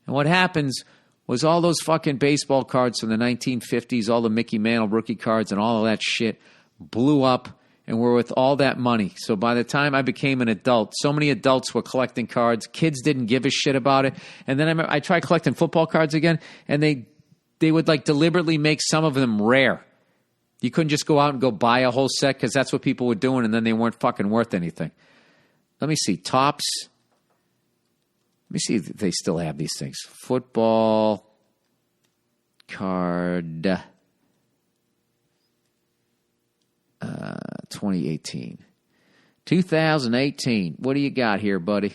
Speaker 2: And what happens was all those fucking baseball cards from the 1950s, all the Mickey Mantle rookie cards and all of that shit blew up and were worth all that money. So by the time I became an adult, so many adults were collecting cards. Kids didn't give a shit about it. And then I tried collecting football cards again, and they would like deliberately make some of them rare. You couldn't just go out and go buy a whole set because that's what people were doing, and then they weren't fucking worth anything. Let me see. Topps. Let me see if they still have these things. Football card 2018. 2018. What do you got here, buddy?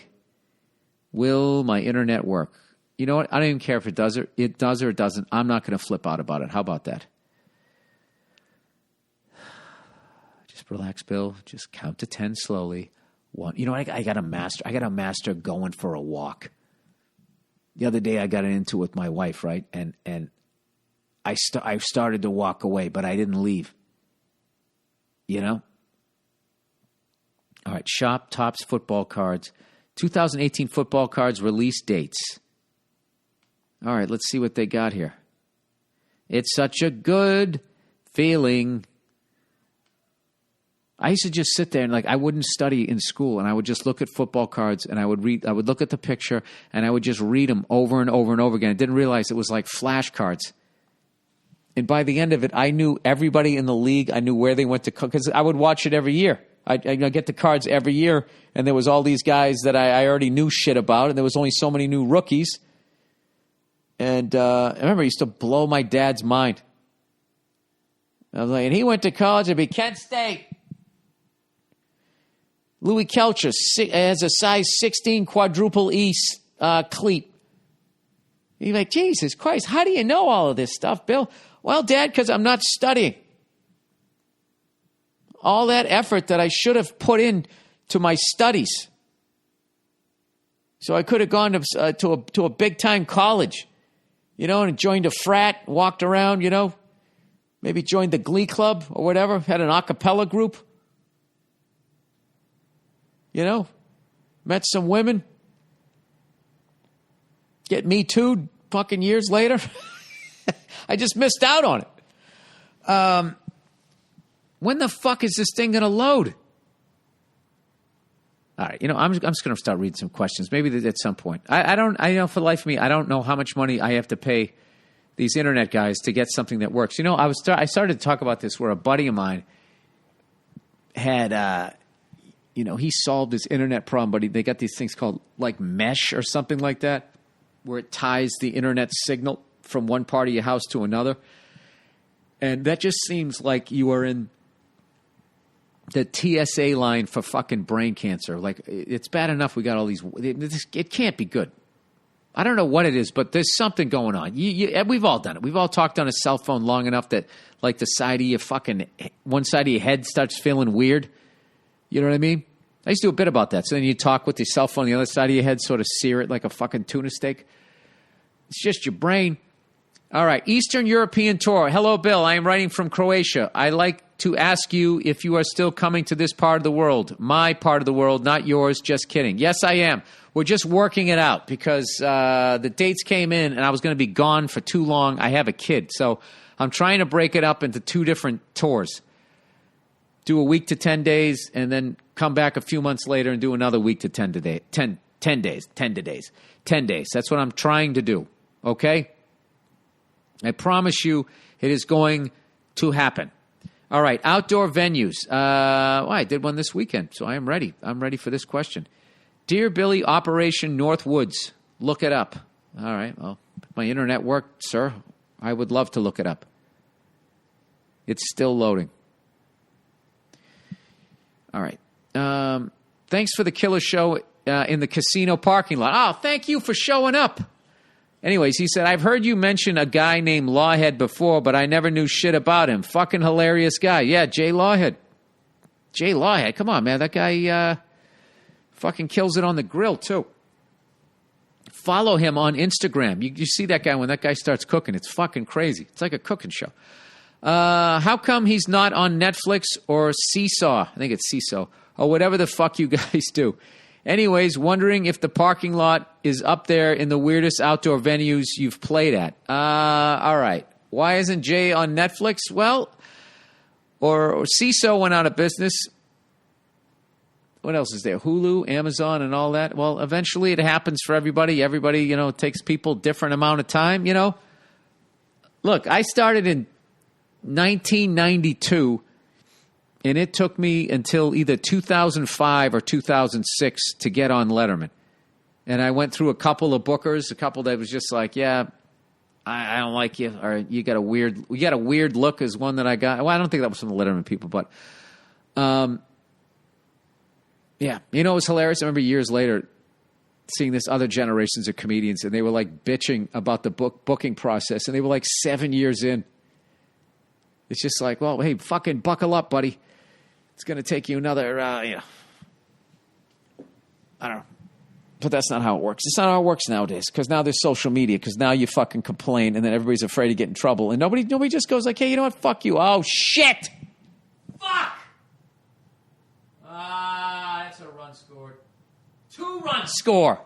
Speaker 2: Will my internet work? You know what? I don't even care if it does or it doesn't. I'm not going to flip out about it. How about that? Just relax, Bill. Just count to 10 slowly. 1. You know what? I got a master going for a walk. The other day I got into it with my wife, right? And I started to walk away, but I didn't leave. You know? All right, Shop Topps football cards. 2018 football cards release dates. All right, let's see what they got here. It's such a good feeling. I used to just sit there and I wouldn't study in school, and I would just look at football cards, and I would look at the picture, and I would just read them over and over and over again. I didn't realize it was like flashcards. And by the end of it, I knew everybody in the league. I knew where they went to, because I would watch it every year. I get the cards every year, and there was all these guys that I already knew shit about, and there was only so many new rookies. And I remember it used to blow my dad's mind. I was like, and he went to college, it'd be Kent State. Louis Kelcher has a size 16 quadruple E cleat. You're like, Jesus Christ, how do you know all of this stuff, Bill? Well, Dad, because I'm not studying. All that effort that I should have put in to my studies. So I could have gone to a big-time college, and joined a frat, walked around, maybe joined the Glee Club or whatever, had an a cappella group. Met some women. Get Me Too'd fucking years later. I just missed out on it. When the fuck is this thing going to load? All right, I'm just going to start reading some questions. Maybe at some point. I know for the life of me, I don't know how much money I have to pay these internet guys to get something that works. I started to talk about this where a buddy of mine had... he solved his internet problem, but they got these things called like mesh or something like that, where it ties the internet signal from one part of your house to another. And that just seems like you are in the TSA line for fucking brain cancer. Like, it's bad enough we got all these. It can't be good. I don't know what it is, but there's something going on. We've all done it. We've all talked on a cell phone long enough that like the side of your fucking, one side of your head starts feeling weird. You know what I mean? I used to do a bit about that. So then you talk with your cell phone, the other side of your head sort of sear it like a fucking tuna steak. It's just your brain. All right. Eastern European tour. Hello, Bill. I am writing from Croatia. I like to ask you if you are still coming to this part of the world. My part of the world, not yours. Just kidding. Yes, I am. We're just working it out because the dates came in and I was going to be gone for too long. I have a kid. So I'm trying to break it up into 2 different tours. Do a week to 10 days, and then come back a few months later and do another week to 10 days. 10 days. That's what I'm trying to do, okay? I promise you it is going to happen. All right, outdoor venues. I did one this weekend, so I am ready. I'm ready for this question. Dear Billy, Operation Northwoods. Look it up. All right, well, if my internet worked, sir, I would love to look it up. It's still loading. All right. Thanks for the killer show in the casino parking lot. Oh, thank you for showing up. Anyways, he said, I've heard you mention a guy named Lawhead before, but I never knew shit about him. Fucking hilarious guy. Yeah, Jay Lawhead. Jay Lawhead. Come on, man. That guy fucking kills it on the grill, too. Follow him on Instagram. You see that guy when that guy starts cooking. It's fucking crazy. It's like a cooking show. How come he's not on Netflix or Seesaw? I think it's Seesaw. Or whatever the fuck you guys do. Anyways, wondering if the parking lot is up there in the weirdest outdoor venues you've played at. All right. Why isn't Jay on Netflix? Well, or Seesaw went out of business. What else is there? Hulu, Amazon, and all that. Well, eventually it happens for everybody. Everybody, it takes people different amount of time, Look, I started in 1992, and it took me until either 2005 or 2006 to get on Letterman. And I went through a couple of bookers, a couple that was just like, yeah, I don't like you, or you got a weird look is one that I got. Well, I don't think that was from the Letterman people, but yeah. It was hilarious. I remember years later seeing this other generations of comedians, and they were like bitching about the booking process, and they were like 7 years in. It's just like, well, hey, fucking buckle up, buddy. It's going to take you another, I don't know. But that's not how it works. It's not how it works nowadays, because now there's social media, because now you fucking complain, and then everybody's afraid to get in trouble. And nobody just goes like, hey, you know what? Fuck you. Oh, shit. Fuck. That's a run scored. 2-run score.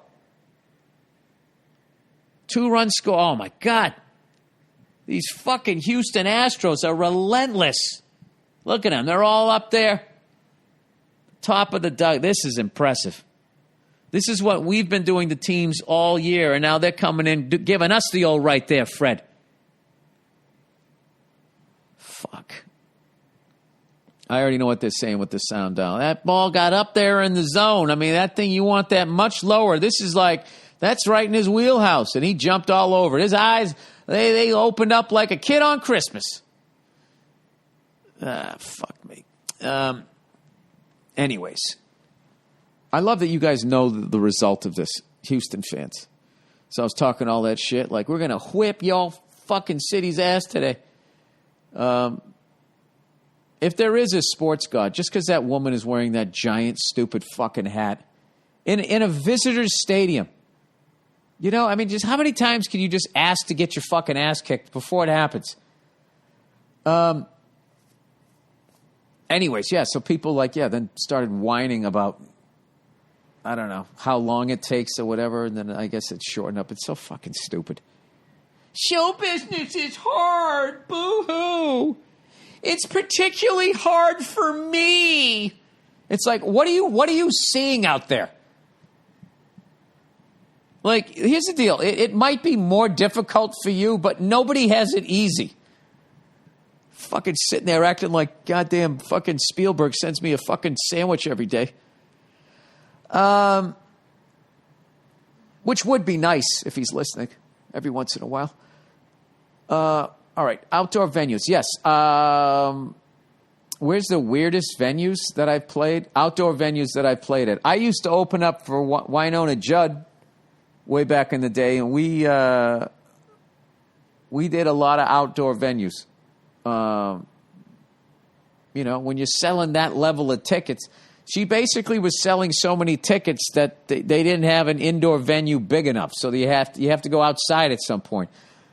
Speaker 2: 2-run score. Oh, my God. These fucking Houston Astros are relentless. Look at them. They're all up there. Top of the dug. This is impressive. This is what we've been doing to teams all year, and now they're coming in, giving us the old right there, Fred. Fuck. I already know what they're saying with the sound down. That ball got up there in the zone. I mean, that thing, you want that much lower. This is like, that's right in his wheelhouse, and he jumped all over it. His eyes, they opened up like a kid on Christmas. Fuck me. Anyways. I love that you guys know the result of this, Houston fans. So I was talking all that shit, like, we're going to whip y'all fucking city's ass today. If there is a sports god, just because that woman is wearing that giant, stupid fucking hat in a visitor's stadium, you know, I mean, just how many times can you just ask to get your fucking ass kicked before it happens? Anyways, yeah, so people then started whining about, I don't know, how long it takes or whatever, and then I guess it's shortened up. It's so fucking stupid. Show business is hard. Boo-hoo. It's particularly hard for me. It's like, what are you seeing out there? Like, here's the deal. It might be more difficult for you, but nobody has it easy. Fucking sitting there acting like goddamn fucking Spielberg sends me a fucking sandwich every day. Which would be nice if he's listening every once in a while. All right, outdoor venues. Yes. Where's the weirdest venues that I've played? Outdoor venues that I've played at. I used to open up for Winona Judd way back in the day, and we did a lot of outdoor venues. You know, when you're selling that level of tickets, she basically was selling so many tickets that they didn't have an indoor venue big enough, so you have to go outside at some point.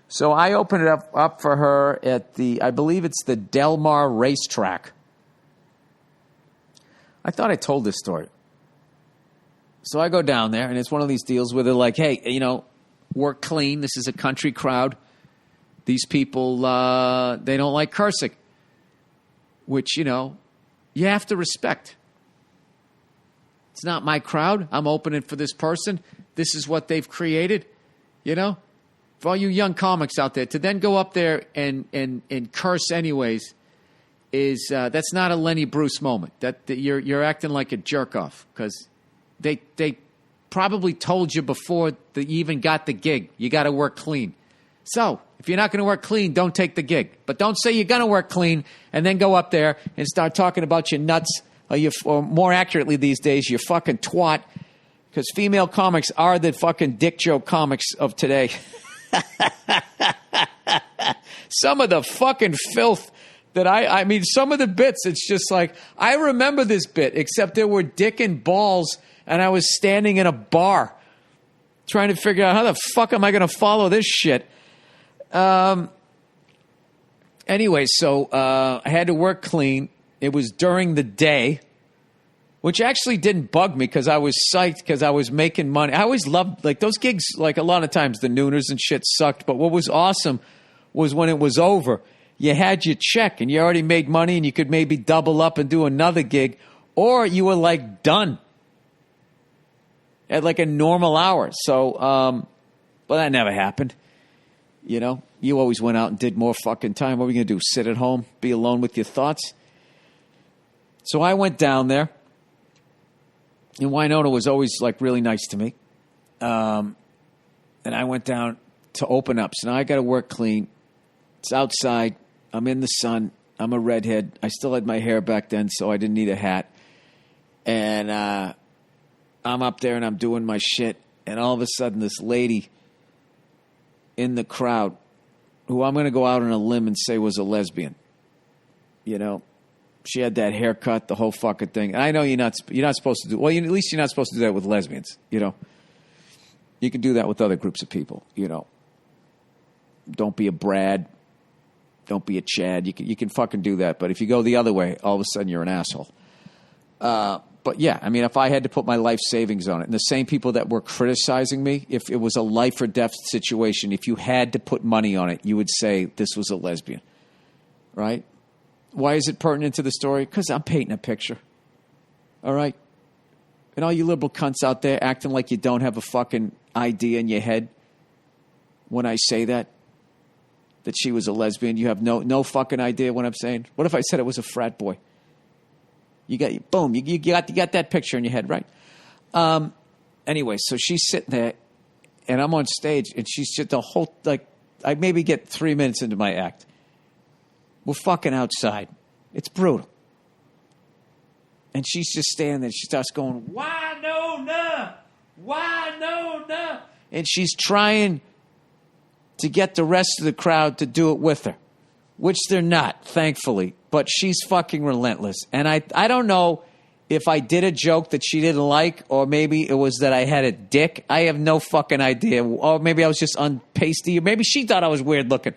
Speaker 2: So I opened it up for her at I believe it's the Del Mar racetrack. I thought I told this story. So I go down there, and it's one of these deals where they're like, hey, you know, work clean. This is a country crowd. These people, they don't like cursing, which, you know, you have to respect. It's not my crowd. I'm opening for this person. This is what they've created, you know? For all you young comics out there, to then go up there and curse anyways is that's not a Lenny Bruce moment. That you're acting like a jerk off because they probably told you before that you even got the gig. You got to work clean. So if you're not going to work clean, don't take the gig. But don't say you're going to work clean and then go up there and start talking about your nuts or more accurately these days, your fucking twat. Because female comics are the fucking dick joke comics of today. Some of the fucking filth that I mean, some of the bits, it's just like, I remember this bit, except there were dick and balls, and I was standing in a bar trying to figure out how the fuck am I going to follow this shit. Anyway, so I had to work clean. It was during the day, which actually didn't bug me because I was psyched because I was making money. I always loved, like, those gigs, like, a lot of times the nooners and shit sucked, but what was awesome was when it was over, you had your check and you already made money and you could maybe double up and do another gig, or you were, like, done at, like, a normal hour. So, but that never happened. You know, you always went out and did more fucking time. What were you going to do, sit at home, be alone with your thoughts? So I went down there. And Winona was always, like, really nice to me. And I went down to open up. So now I got to work clean. It's outside. I'm in the sun. I'm a redhead. I still had my hair back then, so I didn't need a hat. And I'm up there, and I'm doing my shit. And all of a sudden, this lady in the crowd, who I'm going to go out on a limb and say was a lesbian, you know, she had that haircut, the whole fucking thing. And I know you're not supposed to do. Well, at least you're not supposed to do that with lesbians. You know, you can do that with other groups of people. You know, don't be a Brad, don't be a Chad. You can fucking do that. But if you go the other way, all of a sudden you're an asshole. But yeah, I mean, if I had to put my life savings on it, and the same people that were criticizing me, if it was a life or death situation, if you had to put money on it, you would say this was a lesbian, right? Why is it pertinent to the story? Because I'm painting a picture. All right? And all you liberal cunts out there acting like you don't have a fucking idea in your head when I say that she was a lesbian. You have no fucking idea what I'm saying. What if I said it was a frat boy? You got boom. You got that picture in your head, right? Anyway, so she's sitting there, and I'm on stage, and she's just the whole I maybe get 3 minutes into my act. We're fucking outside. It's brutal. And she's just standing there. She starts going, why no, no? Why no, no? And she's trying to get the rest of the crowd to do it with her, which they're not, thankfully. But she's fucking relentless. And I don't know if I did a joke that she didn't like, or maybe it was that I had a dick. I have no fucking idea. Or maybe I was just unpasty. Or maybe she thought I was weird looking.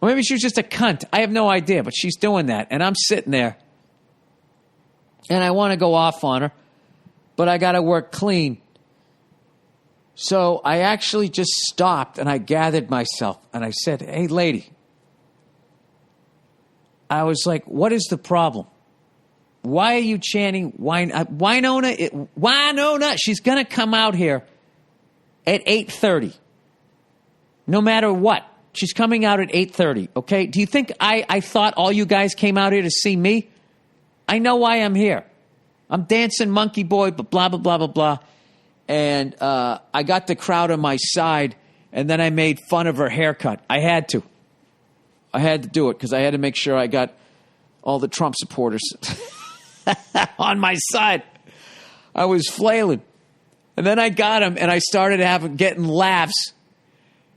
Speaker 2: Or maybe she was just a cunt. I have no idea. But she's doing that. And I'm sitting there. And I want to go off on her. But I got to work clean. So I actually just stopped and I gathered myself. And I said, hey, lady. I was like, what is the problem? Why are you chanting Winona? Winona, she's going to come out here at 8:30. No matter what. She's coming out at 8:30, okay? Do you think I thought all you guys came out here to see me? I know why I'm here. I'm dancing monkey boy, but blah, blah, blah, blah, blah. And I got the crowd on my side, and then I made fun of her haircut. I had to. I had to do it because I had to make sure I got all the Trump supporters on my side. I was flailing. And then I got him, and I started getting laughs.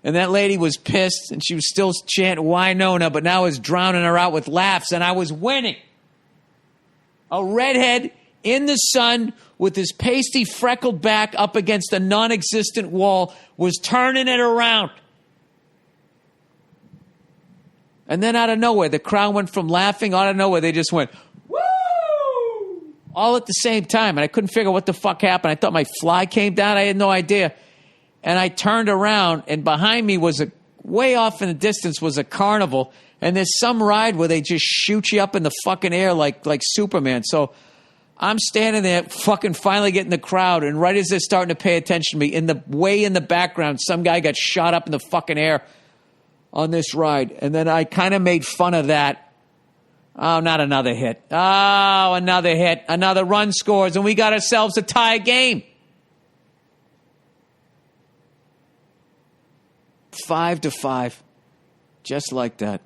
Speaker 2: And that lady was pissed, and she was still chanting Winona, but now I was drowning her out with laughs, and I was winning. A redhead in the sun with his pasty freckled back up against a non-existent wall was turning it around. And then out of nowhere, the crowd went from laughing, out of nowhere, they just went, woo! All at the same time. And I couldn't figure what the fuck happened. I thought my fly came down. I had no idea. And I turned around, and behind me was way off in the distance was a carnival. And there's some ride where they just shoot you up in the fucking air like Superman. So I'm standing there fucking finally getting the crowd. And right as they're starting to pay attention to me, in the background, some guy got shot up in the fucking air on this ride. And then I kind of made fun of that. Oh, not another hit. Oh, another hit. Another run scores. And we got ourselves a tie game. 5-5. Just like that.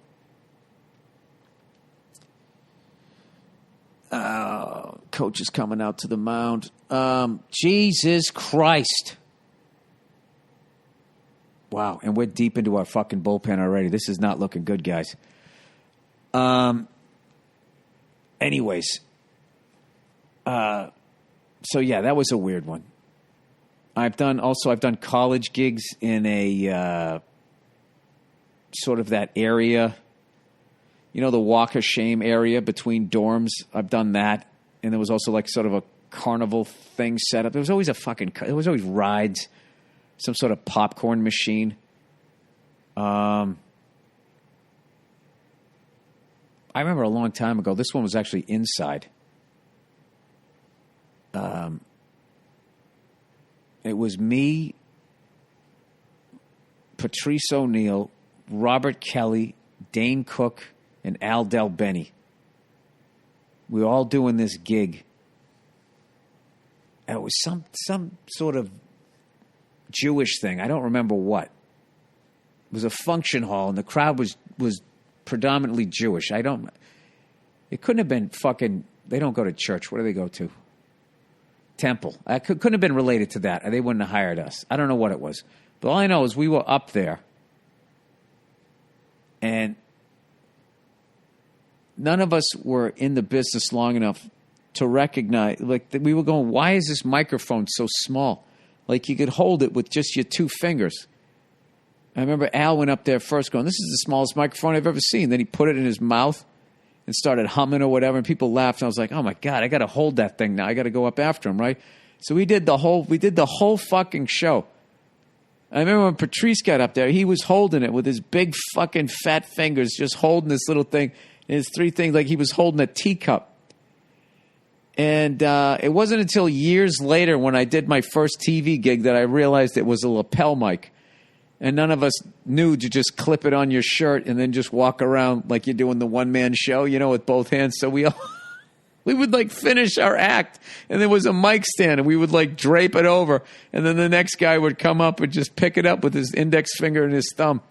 Speaker 2: Coach is coming out to the mound. Jesus Christ. Wow, and we're deep into our fucking bullpen already. This is not looking good, guys. Anyways. So, yeah, that was a weird one. I've done college gigs in a sort of that area. You know, the walk of shame area between dorms. I've done that. And there was also like sort of a carnival thing set up. There was always there was always rides, some sort of popcorn machine. I remember a long time ago, this one was actually inside. It was me, Patrice O'Neill, Robert Kelly, Dane Cook, and Al Del Benny. We were all doing this gig. And it was some sort of Jewish thing. I don't remember what. It was a function hall, and the crowd was predominantly Jewish. It couldn't have been fucking, they don't go to church. What do they go to? Temple. I couldn't have been related to that. They wouldn't have hired us. I don't know what it was. But all I know is we were up there, and none of us were in the business long enough to recognize, like, we were going, why is this microphone so small? Like, you could hold it with just your two fingers. I remember Al went up there first going, this is the smallest microphone I've ever seen. Then he put it in his mouth and started humming or whatever, and people laughed. And I was like, oh, my God, I got to hold that thing now. I got to go up after him, right? So we did the whole fucking show. I remember when Patrice got up there, he was holding it with his big fucking fat fingers, just holding this little thing. And his three things, like he was holding a teacup. And it wasn't until years later when I did my first TV gig that I realized it was a lapel mic. And none of us knew to just clip it on your shirt and then just walk around like you're doing the one-man show, with both hands. So we would like finish our act, and there was a mic stand, and we would like drape it over, and then the next guy would come up and just pick it up with his index finger and his thumb.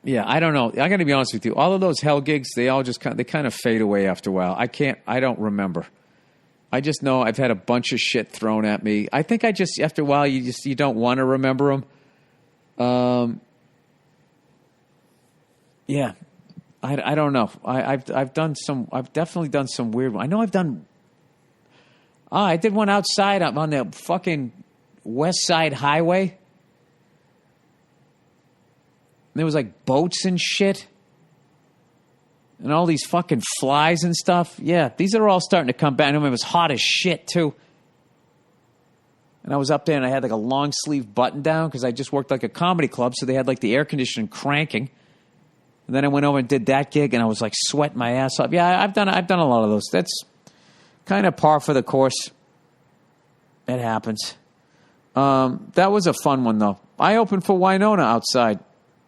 Speaker 2: Yeah, I don't know. I got to be honest with you. All of those hell gigs, they all just kind of fade away after a while. I don't remember. I just know I've had a bunch of shit thrown at me. I think after a while, you don't want to remember them. Yeah, I don't know. I've definitely done some weird ones. I know I've done. I did one outside on the fucking West Side Highway. There was like boats and shit. And all these fucking flies and stuff. Yeah, these are all starting to come back. I know it was hot as shit, too. And I was up there and I had like a long sleeve button down because I just worked like a comedy club. So they had like the air conditioning cranking. And then I went over and did that gig and I was like sweating my ass off. Yeah, I've done a lot of those. That's kind of par for the course. It happens. That was a fun one, though. I opened for Winona outside.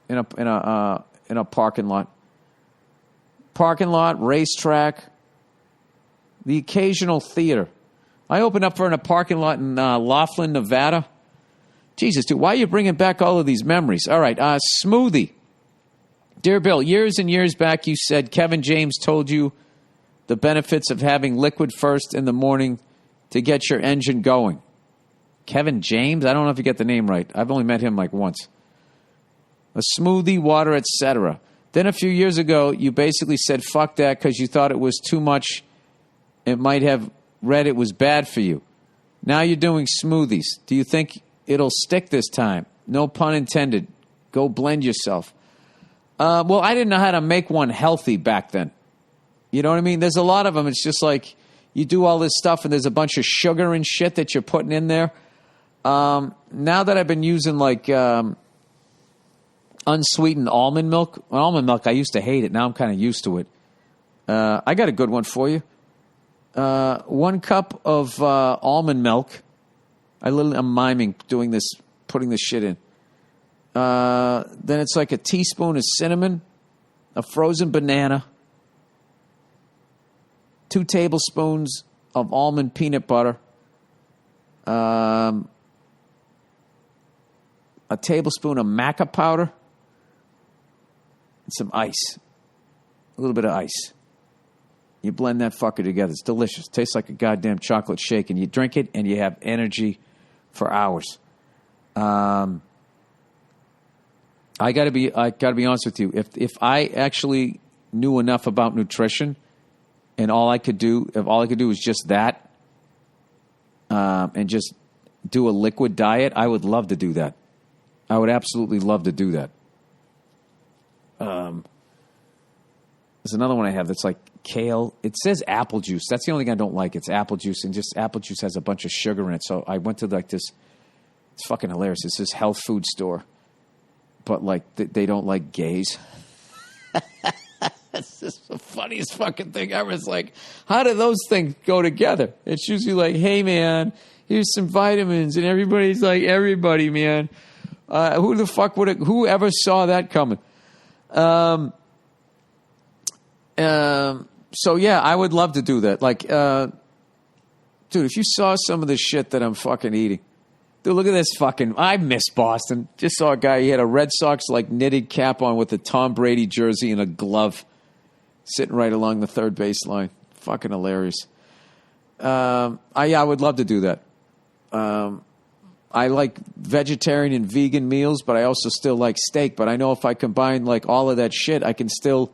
Speaker 2: In a parking lot. Parking lot, racetrack, the occasional theater. I opened up in a parking lot in Laughlin, Nevada. Jesus, dude, why are you bringing back all of these memories? All right, Smoothie. Dear Bill, years and years back you said Kevin James told you the benefits of having liquid first in the morning to get your engine going. Kevin James? I don't know if you get the name right. I've only met him like once. A smoothie, water, etc. Then a few years ago, you basically said fuck that because you thought it was too much. It might have read it was bad for you. Now you're doing smoothies. Do you think it'll stick this time? No pun intended. Go blend yourself. Well, I didn't know how to make one healthy back then. You know what I mean? There's a lot of them. It's just like you do all this stuff and there's a bunch of sugar and shit that you're putting in there. Now that I've been using like... unsweetened almond milk. Almond milk, I used to hate it. Now I'm kind of used to it. I got a good one for you. 1 cup of almond milk. I'm miming doing this, putting this shit in. Then it's like a teaspoon of cinnamon, a frozen banana, 2 tablespoons of almond peanut butter, a tablespoon of maca powder, some ice, a little bit of ice. You blend that fucker together. It's delicious. Tastes like a goddamn chocolate shake, and you drink it, and you have energy for hours. I gotta be honest with you. If I actually knew enough about nutrition, and all I could do was just that, and just do a liquid diet, I would love to do that. I would absolutely love to do that. There's another one I have that's like kale. It says apple juice. That's the only thing I don't like. It's apple juice, and just apple juice has a bunch of sugar in it. So I went to like this. It's fucking hilarious. It's this health food store, but like they don't like gays. That's just the funniest fucking thing ever. It's like, how do those things go together? It's usually like, hey man, here's some vitamins, and everybody's like, everybody, man. Who the fuck whoever saw that coming? So yeah, I would love to do that. Like, dude, if you saw some of the shit that I'm fucking eating, dude, look at this fucking, I miss Boston. Just saw a guy, he had a Red Sox like knitted cap on with a Tom Brady jersey and a glove sitting right along the third baseline. Fucking hilarious. I would love to do that. I like vegetarian and vegan meals, but I also still like steak. But I know if I combine like all of that shit, I can still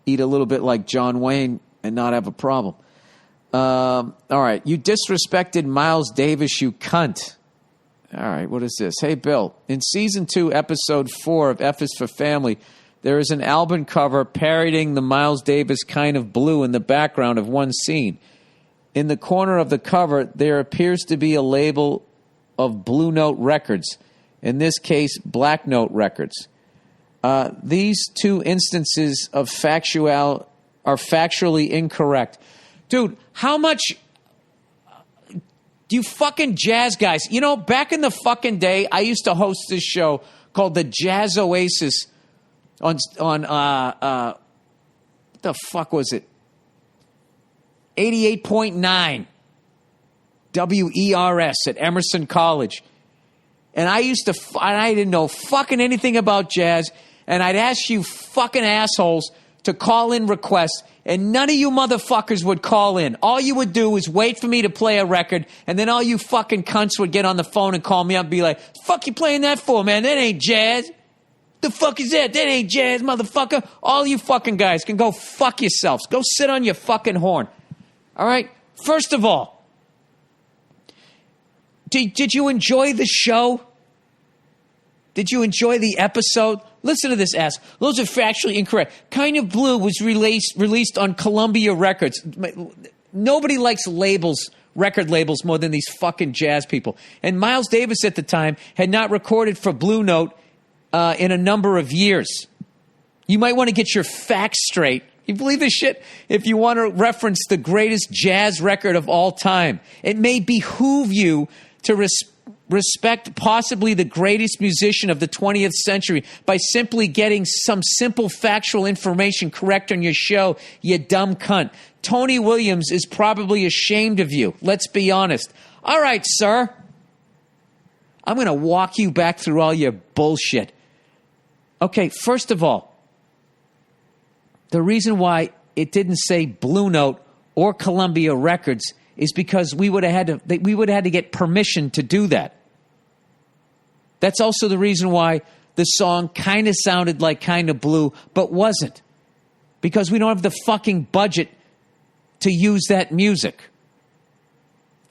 Speaker 2: eat a little bit like John Wayne and not have a problem. All right. You disrespected Miles Davis, you cunt. All right. What is this? Hey, Bill. In Season 2, Episode 4 of F is for Family, there is an album cover parodying the Miles Davis kind of blue in the background of one scene. In the corner of the cover, there appears to be a label of Blue Note Records, in this case, Black Note Records. These two instances of factual are factually incorrect. Dude, how much do you fucking jazz guys? You know, back in the fucking day, I used to host this show called the Jazz Oasis on what the fuck was it? 88.9 WERS at Emerson College. And I didn't know fucking anything about jazz, and I'd ask you fucking assholes to call in requests, and none of you motherfuckers would call in. All you would do is wait for me to play a record, and then all you fucking cunts would get on the phone and call me up and be like, fuck you playing that for, man? That ain't jazz. The fuck is that? That ain't jazz, motherfucker. All you fucking guys can go fuck yourselves. Go sit on your fucking horn. All right? First of all, did you enjoy the show? Did you enjoy the episode? Listen to this ass. Those are factually incorrect. Kind of Blue was released on Columbia Records. Nobody likes labels, record labels, more than these fucking jazz people. And Miles Davis at the time had not recorded for Blue Note in a number of years. You might want to get your facts straight. You believe this shit? If you want to reference the greatest jazz record of all time, it may behoove you to respect possibly the greatest musician of the 20th century by simply getting some simple factual information correct on your show, you dumb cunt. Tony Williams is probably ashamed of you. Let's be honest. All right, sir. I'm going to walk you back through all your bullshit. Okay, first of all, the reason why it didn't say Blue Note or Columbia Records is because we would have had to get permission to do that. That's also the reason why the song kind of sounded like Kind of Blue, but wasn't. Because we don't have the fucking budget to use that music.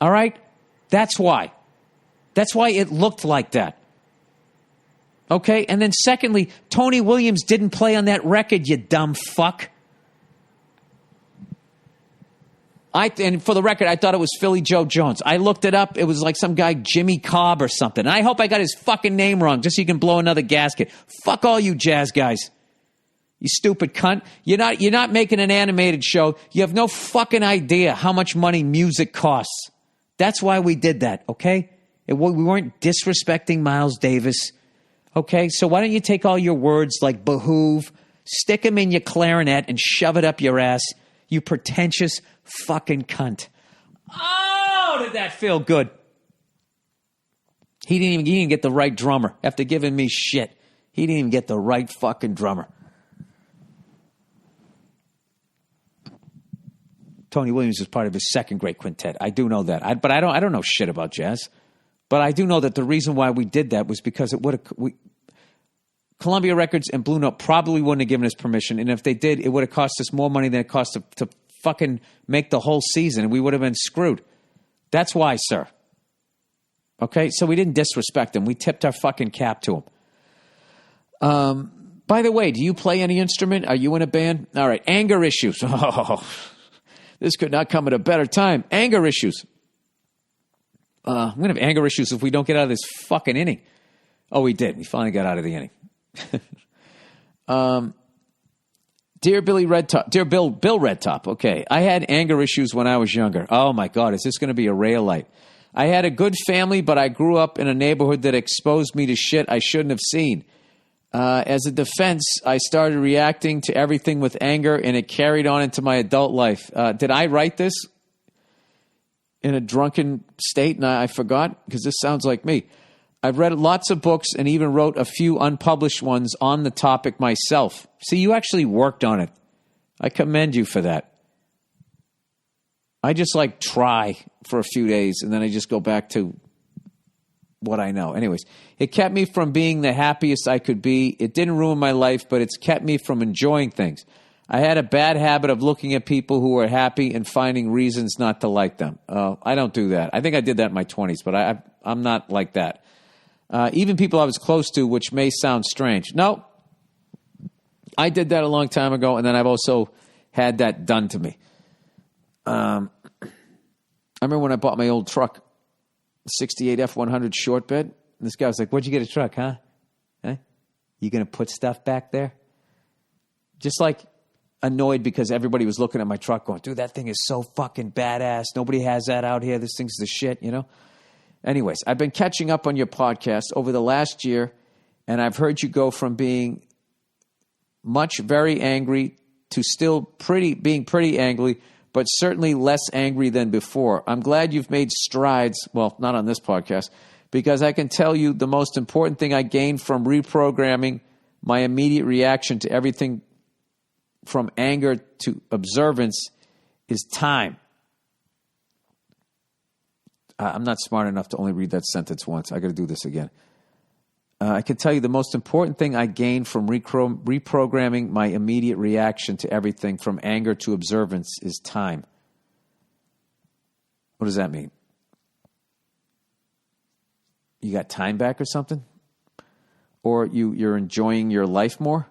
Speaker 2: All right? That's why. That's why it looked like that. Okay? And then secondly, Tony Williams didn't play on that record, you dumb fuck. And for the record, I thought it was Philly Joe Jones. I looked it up. It was like some guy, Jimmy Cobb or something. And I hope I got his fucking name wrong just so you can blow another gasket. Fuck all you jazz guys. You stupid cunt. You're not making an animated show. You have no fucking idea how much money music costs. That's why we did that, okay? We weren't disrespecting Miles Davis, okay? So why don't you take all your words like behoove, stick them in your clarinet and shove it up your ass, you pretentious fucking cunt. Oh, did that feel good? He didn't even get the right drummer. After giving me shit, he didn't even get the right fucking drummer. Tony Williams was part of his second great quintet. I do know that. But I don't know shit about jazz. But I do know that the reason why we did that was because it would have... Columbia Records and Blue Note probably wouldn't have given us permission. And if they did, it would have cost us more money than it cost to fucking make the whole season. And we would have been screwed. That's why, sir. Okay? So we didn't disrespect them. We tipped our fucking cap to them. By the way, do you play any instrument? Are you in a band? All right. Anger issues. Oh, this could not come at a better time. Anger issues. I'm going to have anger issues if we don't get out of this fucking inning. Oh, we did. We finally got out of the inning. Dear Bill Redtop. Okay. I had anger issues when I was younger. Oh my God. Is this going to be a ray of light? I had a good family, but I grew up in a neighborhood that exposed me to shit I shouldn't have seen. As a defense, I started reacting to everything with anger, and it carried on into my adult life. Did I write this in a drunken state and I forgot? Because this sounds like me. I've read lots of books and even wrote a few unpublished ones on the topic myself. See, you actually worked on it. I commend you for that. I just try for a few days and then I just go back to what I know. Anyways, it kept me from being the happiest I could be. It didn't ruin my life, but it's kept me from enjoying things. I had a bad habit of looking at people who were happy and finding reasons not to like them. I don't do that. I think I did that in my 20s, but I'm not like that. Even people I was close to, which may sound strange. No, I did that a long time ago, and then I've also had that done to me. I remember when I bought my old truck, 68 F100 short bed. And this guy was like, "Where'd you get a truck, huh? You going to put stuff back there?" Just like annoyed because everybody was looking at my truck going, dude, that thing is so fucking badass. Nobody has that out here. This thing's the shit, you know? Anyways, I've been catching up on your podcast over the last year, and I've heard you go from being very angry to still being pretty angry, but certainly less angry than before. I'm glad you've made strides, well, not on this podcast, because I can tell you the most important thing I gained from reprogramming my immediate reaction to everything from anger to observance is time. I'm not smart enough to only read that sentence once. I got to do this again. I can tell you the most important thing I gained from reprogramming my immediate reaction to everything from anger to observance is time. What does that mean? You got time back or something? Or you're enjoying your life more?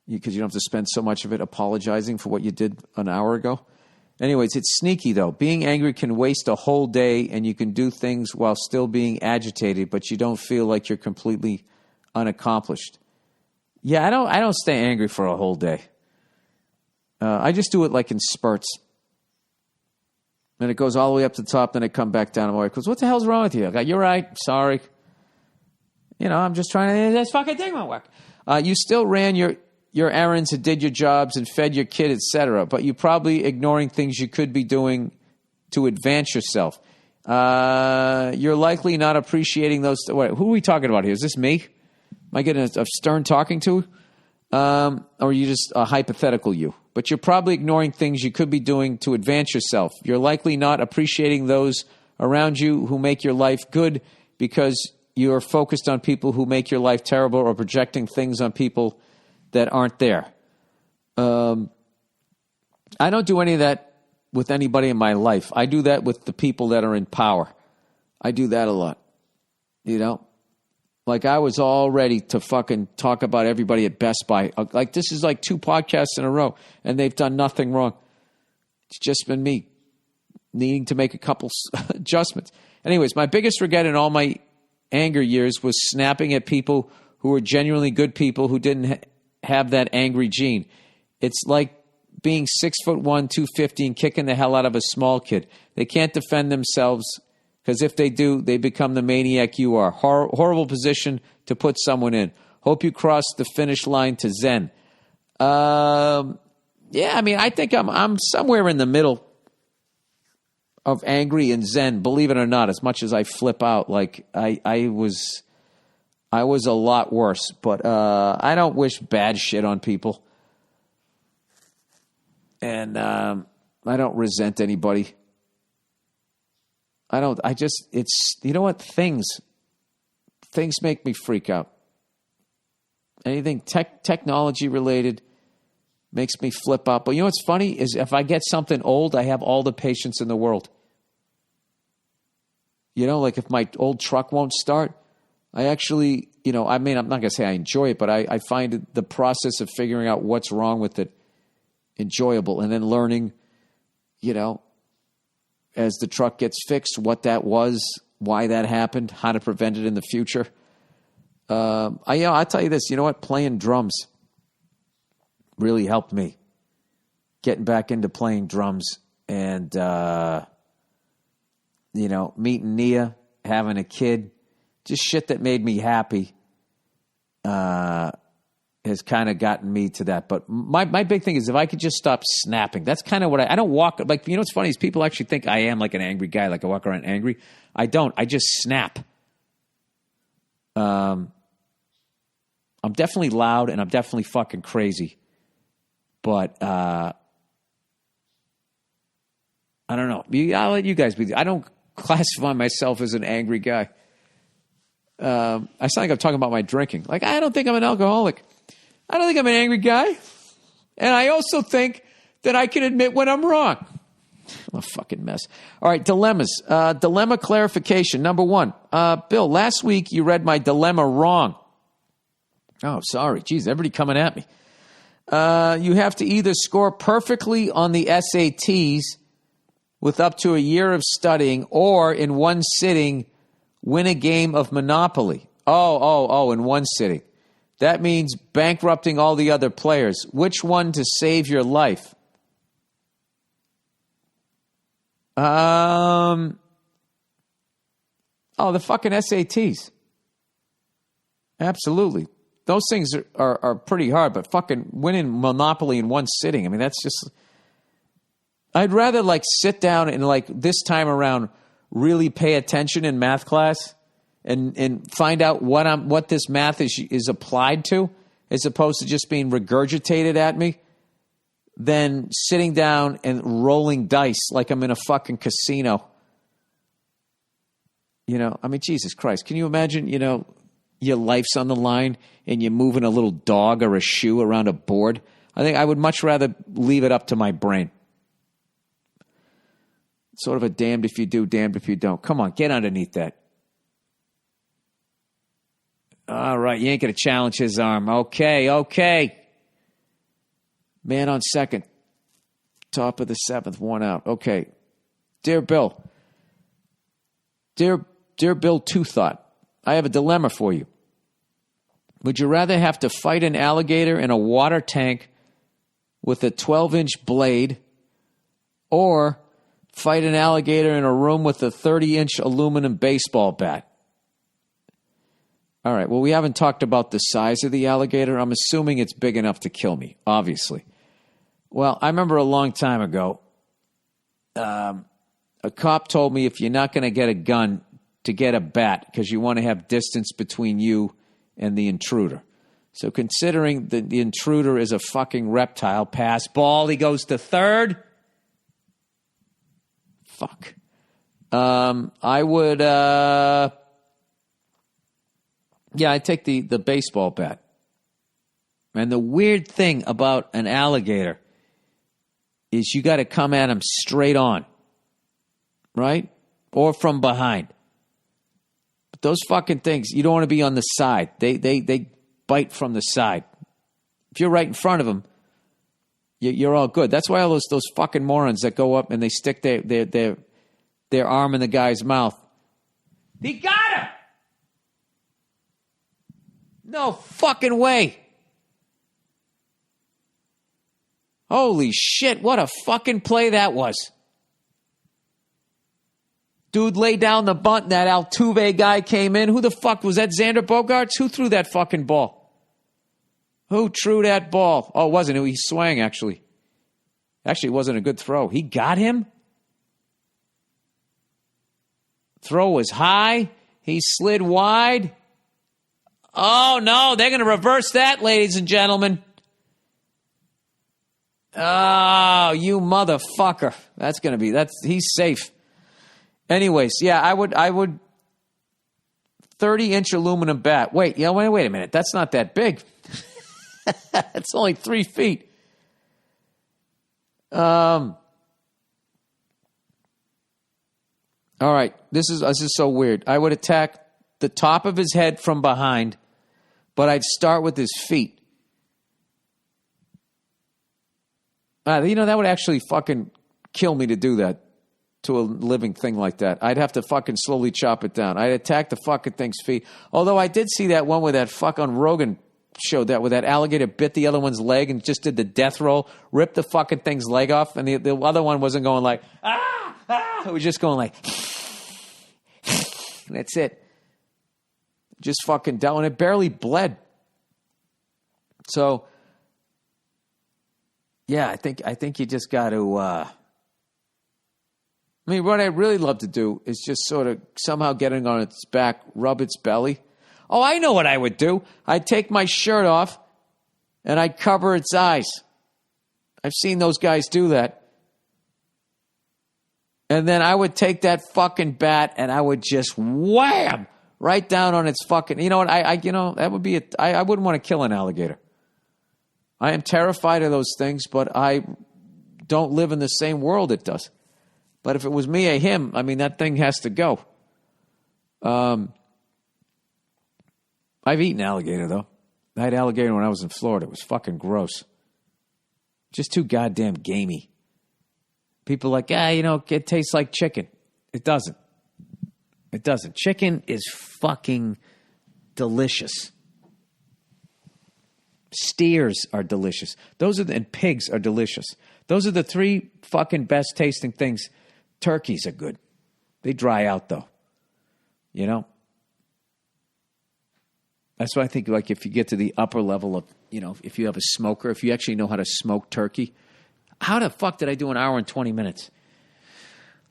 Speaker 2: Because you don't have to spend so much of it apologizing for what you did an hour ago? Anyways, it's sneaky, though. Being angry can waste a whole day, and you can do things while still being agitated, but you don't feel like you're completely unaccomplished. Yeah, I don't stay angry for a whole day. I just do it like in spurts. And it goes all the way up to the top, then it comes back down. And my wife goes, what the hell's wrong with you? I go, you're right, sorry. You know, I'm just trying to, this fucking thing won't work. You still ran your errands and did your jobs and fed your kid, etc., but you're probably ignoring things you could be doing to advance yourself. You're likely not appreciating those. Who are we talking about here? Is this me? Am I getting a stern talking to? Or are you just a hypothetical you? But you're probably ignoring things you could be doing to advance yourself. You're likely not appreciating those around you who make your life good because you're focused on people who make your life terrible or projecting things on people that aren't there. I don't do any of that with anybody in my life. I do that with the people that are in power. I do that a lot. You know? Like I was all ready to fucking talk about everybody at Best Buy. Like this is like 2 podcasts in a row and they've done nothing wrong. It's just been me needing to make a couple adjustments. Anyways, my biggest regret in all my anger years was snapping at people who were genuinely good people who didn't have that angry gene. It's like being 6'1", 250 and kicking the hell out of a small kid. They can't defend themselves because if they do, they become the maniac you are. Horrible position to put someone in. Hope you cross the finish line to Zen. Yeah, I mean, I think I'm somewhere in the middle of angry and Zen, believe it or not, as much as I flip out. Like I was a lot worse, but I don't wish bad shit on people. And I don't resent anybody. It's, you know what? Things make me freak out. Anything technology related makes me flip out. But you know what's funny is if I get something old, I have all the patience in the world. You know, like if my old truck won't start, I actually, you know, I mean, I'm not going to say I enjoy it, but I find the process of figuring out what's wrong with it enjoyable, and then learning, you know, as the truck gets fixed, what that was, why that happened, how to prevent it in the future. I'll tell you this, you know what? Playing drums really helped me. Getting back into playing drums and, you know, meeting Nia, having a kid, just shit that made me happy has kind of gotten me to that. But my big thing is if I could just stop snapping. That's kind of what I don't walk, like, you know what's funny is people actually think I am like an angry guy, like I walk around angry. I don't. I just snap. I'm definitely loud and I'm definitely fucking crazy. But I don't know. I'll let you guys be. I don't classify myself as an angry guy. I sound like I'm talking about my drinking. Like, I don't think I'm an alcoholic. I don't think I'm an angry guy. And I also think that I can admit when I'm wrong. I'm a fucking mess. All right, dilemmas. Dilemma clarification. Number 1. Bill, last week you read my dilemma wrong. Oh, sorry. Jeez, everybody coming at me. You have to either score perfectly on the SATs with up to a year of studying or in one sitting win a game of Monopoly. Oh, in one sitting.
Speaker 1: That means bankrupting all the other players. Which one to save your life? The fucking SATs. Absolutely. Those things are pretty hard, but fucking winning Monopoly in one sitting, I mean, that's just... I'd rather, like, sit down and, like, this time around really pay attention in math class and find out what this math is applied to, as opposed to just being regurgitated at me, than sitting down and rolling dice like I'm in a fucking casino. You know, I mean, Jesus Christ. Can you imagine, you know, your life's on the line and you're moving a little dog or a shoe around a board? I think I would much rather leave it up to my brain. Sort of a damned if you do, damned if you don't. Come on, get underneath that. All right, you ain't going to challenge his arm. Okay. Man on second. Top of the seventh, one out. Okay. Dear Bill. Dear Bill Two Thought, I have a dilemma for you. Would you rather have to fight an alligator in a water tank with a 12-inch blade, or fight an alligator in a room with a 30-inch aluminum baseball bat? All right, well, we haven't talked about the size of the alligator. I'm assuming it's big enough to kill me, obviously. Well, I remember a long time ago, a cop told me if you're not going to get a gun, to get a bat, because you want to have distance between you and the intruder. So considering the intruder is a fucking reptile, pass ball, he goes to third. Fuck. I would, I'd take the baseball bat. And the weird thing about an alligator is you got to come at him straight on, right? Or from behind. But those fucking things, you don't want to be on the side. They bite from the side. If you're right in front of them, you're all good. That's why all those fucking morons that go up and they stick their arm in the guy's mouth. He got him! No fucking way. Holy shit, what a fucking play that was. Dude laid down the bunt and that Altuve guy came in. Who the fuck was that? Xander Bogaerts? Who threw that fucking ball? Who threw that ball? Oh, it wasn't. He swung, actually. Actually, it wasn't a good throw. He got him? Throw was high. He slid wide. Oh, no, they're going to reverse that, ladies and gentlemen. Oh, you motherfucker. He's safe. Anyways, yeah, I would 30-inch aluminum bat. Wait a minute. That's not that big. It's only 3 feet. All right, this is so weird. I would attack the top of his head from behind, but I'd start with his feet. That would actually fucking kill me to do that to a living thing like that. I'd have to fucking slowly chop it down. I'd attack the fucking thing's feet. Although I did see that one where that fuck on Rogan showed that, where that alligator bit the other one's leg and just did the death roll, ripped the fucking thing's leg off, and the other one wasn't going like, it was just going like, and that's it. Just fucking down, and it barely bled. So, yeah, I think you just got to. I mean, what I'd really love to do is just sort of somehow getting on its back, rub its belly. Oh, I know what I would do. I'd take my shirt off and I'd cover its eyes. I've seen those guys do that. And then I would take that fucking bat and I would just wham right down on its fucking. You know what? That would be I wouldn't want to kill an alligator. I am terrified of those things, but I don't live in the same world it does. But if it was me or him, I mean, that thing has to go. I've eaten alligator, though. I had alligator when I was in Florida. It was fucking gross. Just too goddamn gamey. People are like, it tastes like chicken. It doesn't. It doesn't. Chicken is fucking delicious.
Speaker 2: Steers are delicious. And pigs are delicious. Those are the 3 fucking best tasting things. Turkeys are good. They dry out though. You know? That's why I think, like, if you get to the upper level of, you know, if you have a smoker, if you actually know how to smoke turkey. How the fuck did I do an hour and 20 minutes?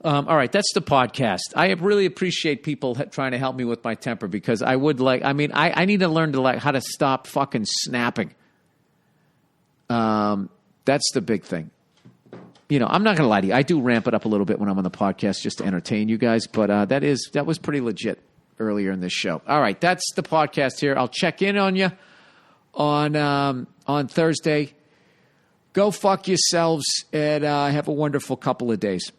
Speaker 2: All right, that's the podcast. I really appreciate people trying to help me with my temper, because I need to learn to how to stop fucking snapping. That's the big thing. You know, I'm not going to lie to you. I do ramp it up a little bit when I'm on the podcast just to entertain you guys, but that was pretty legit earlier in this show. All right, that's the podcast here. I'll check in on you on Thursday. Go fuck yourselves and have a wonderful couple of days.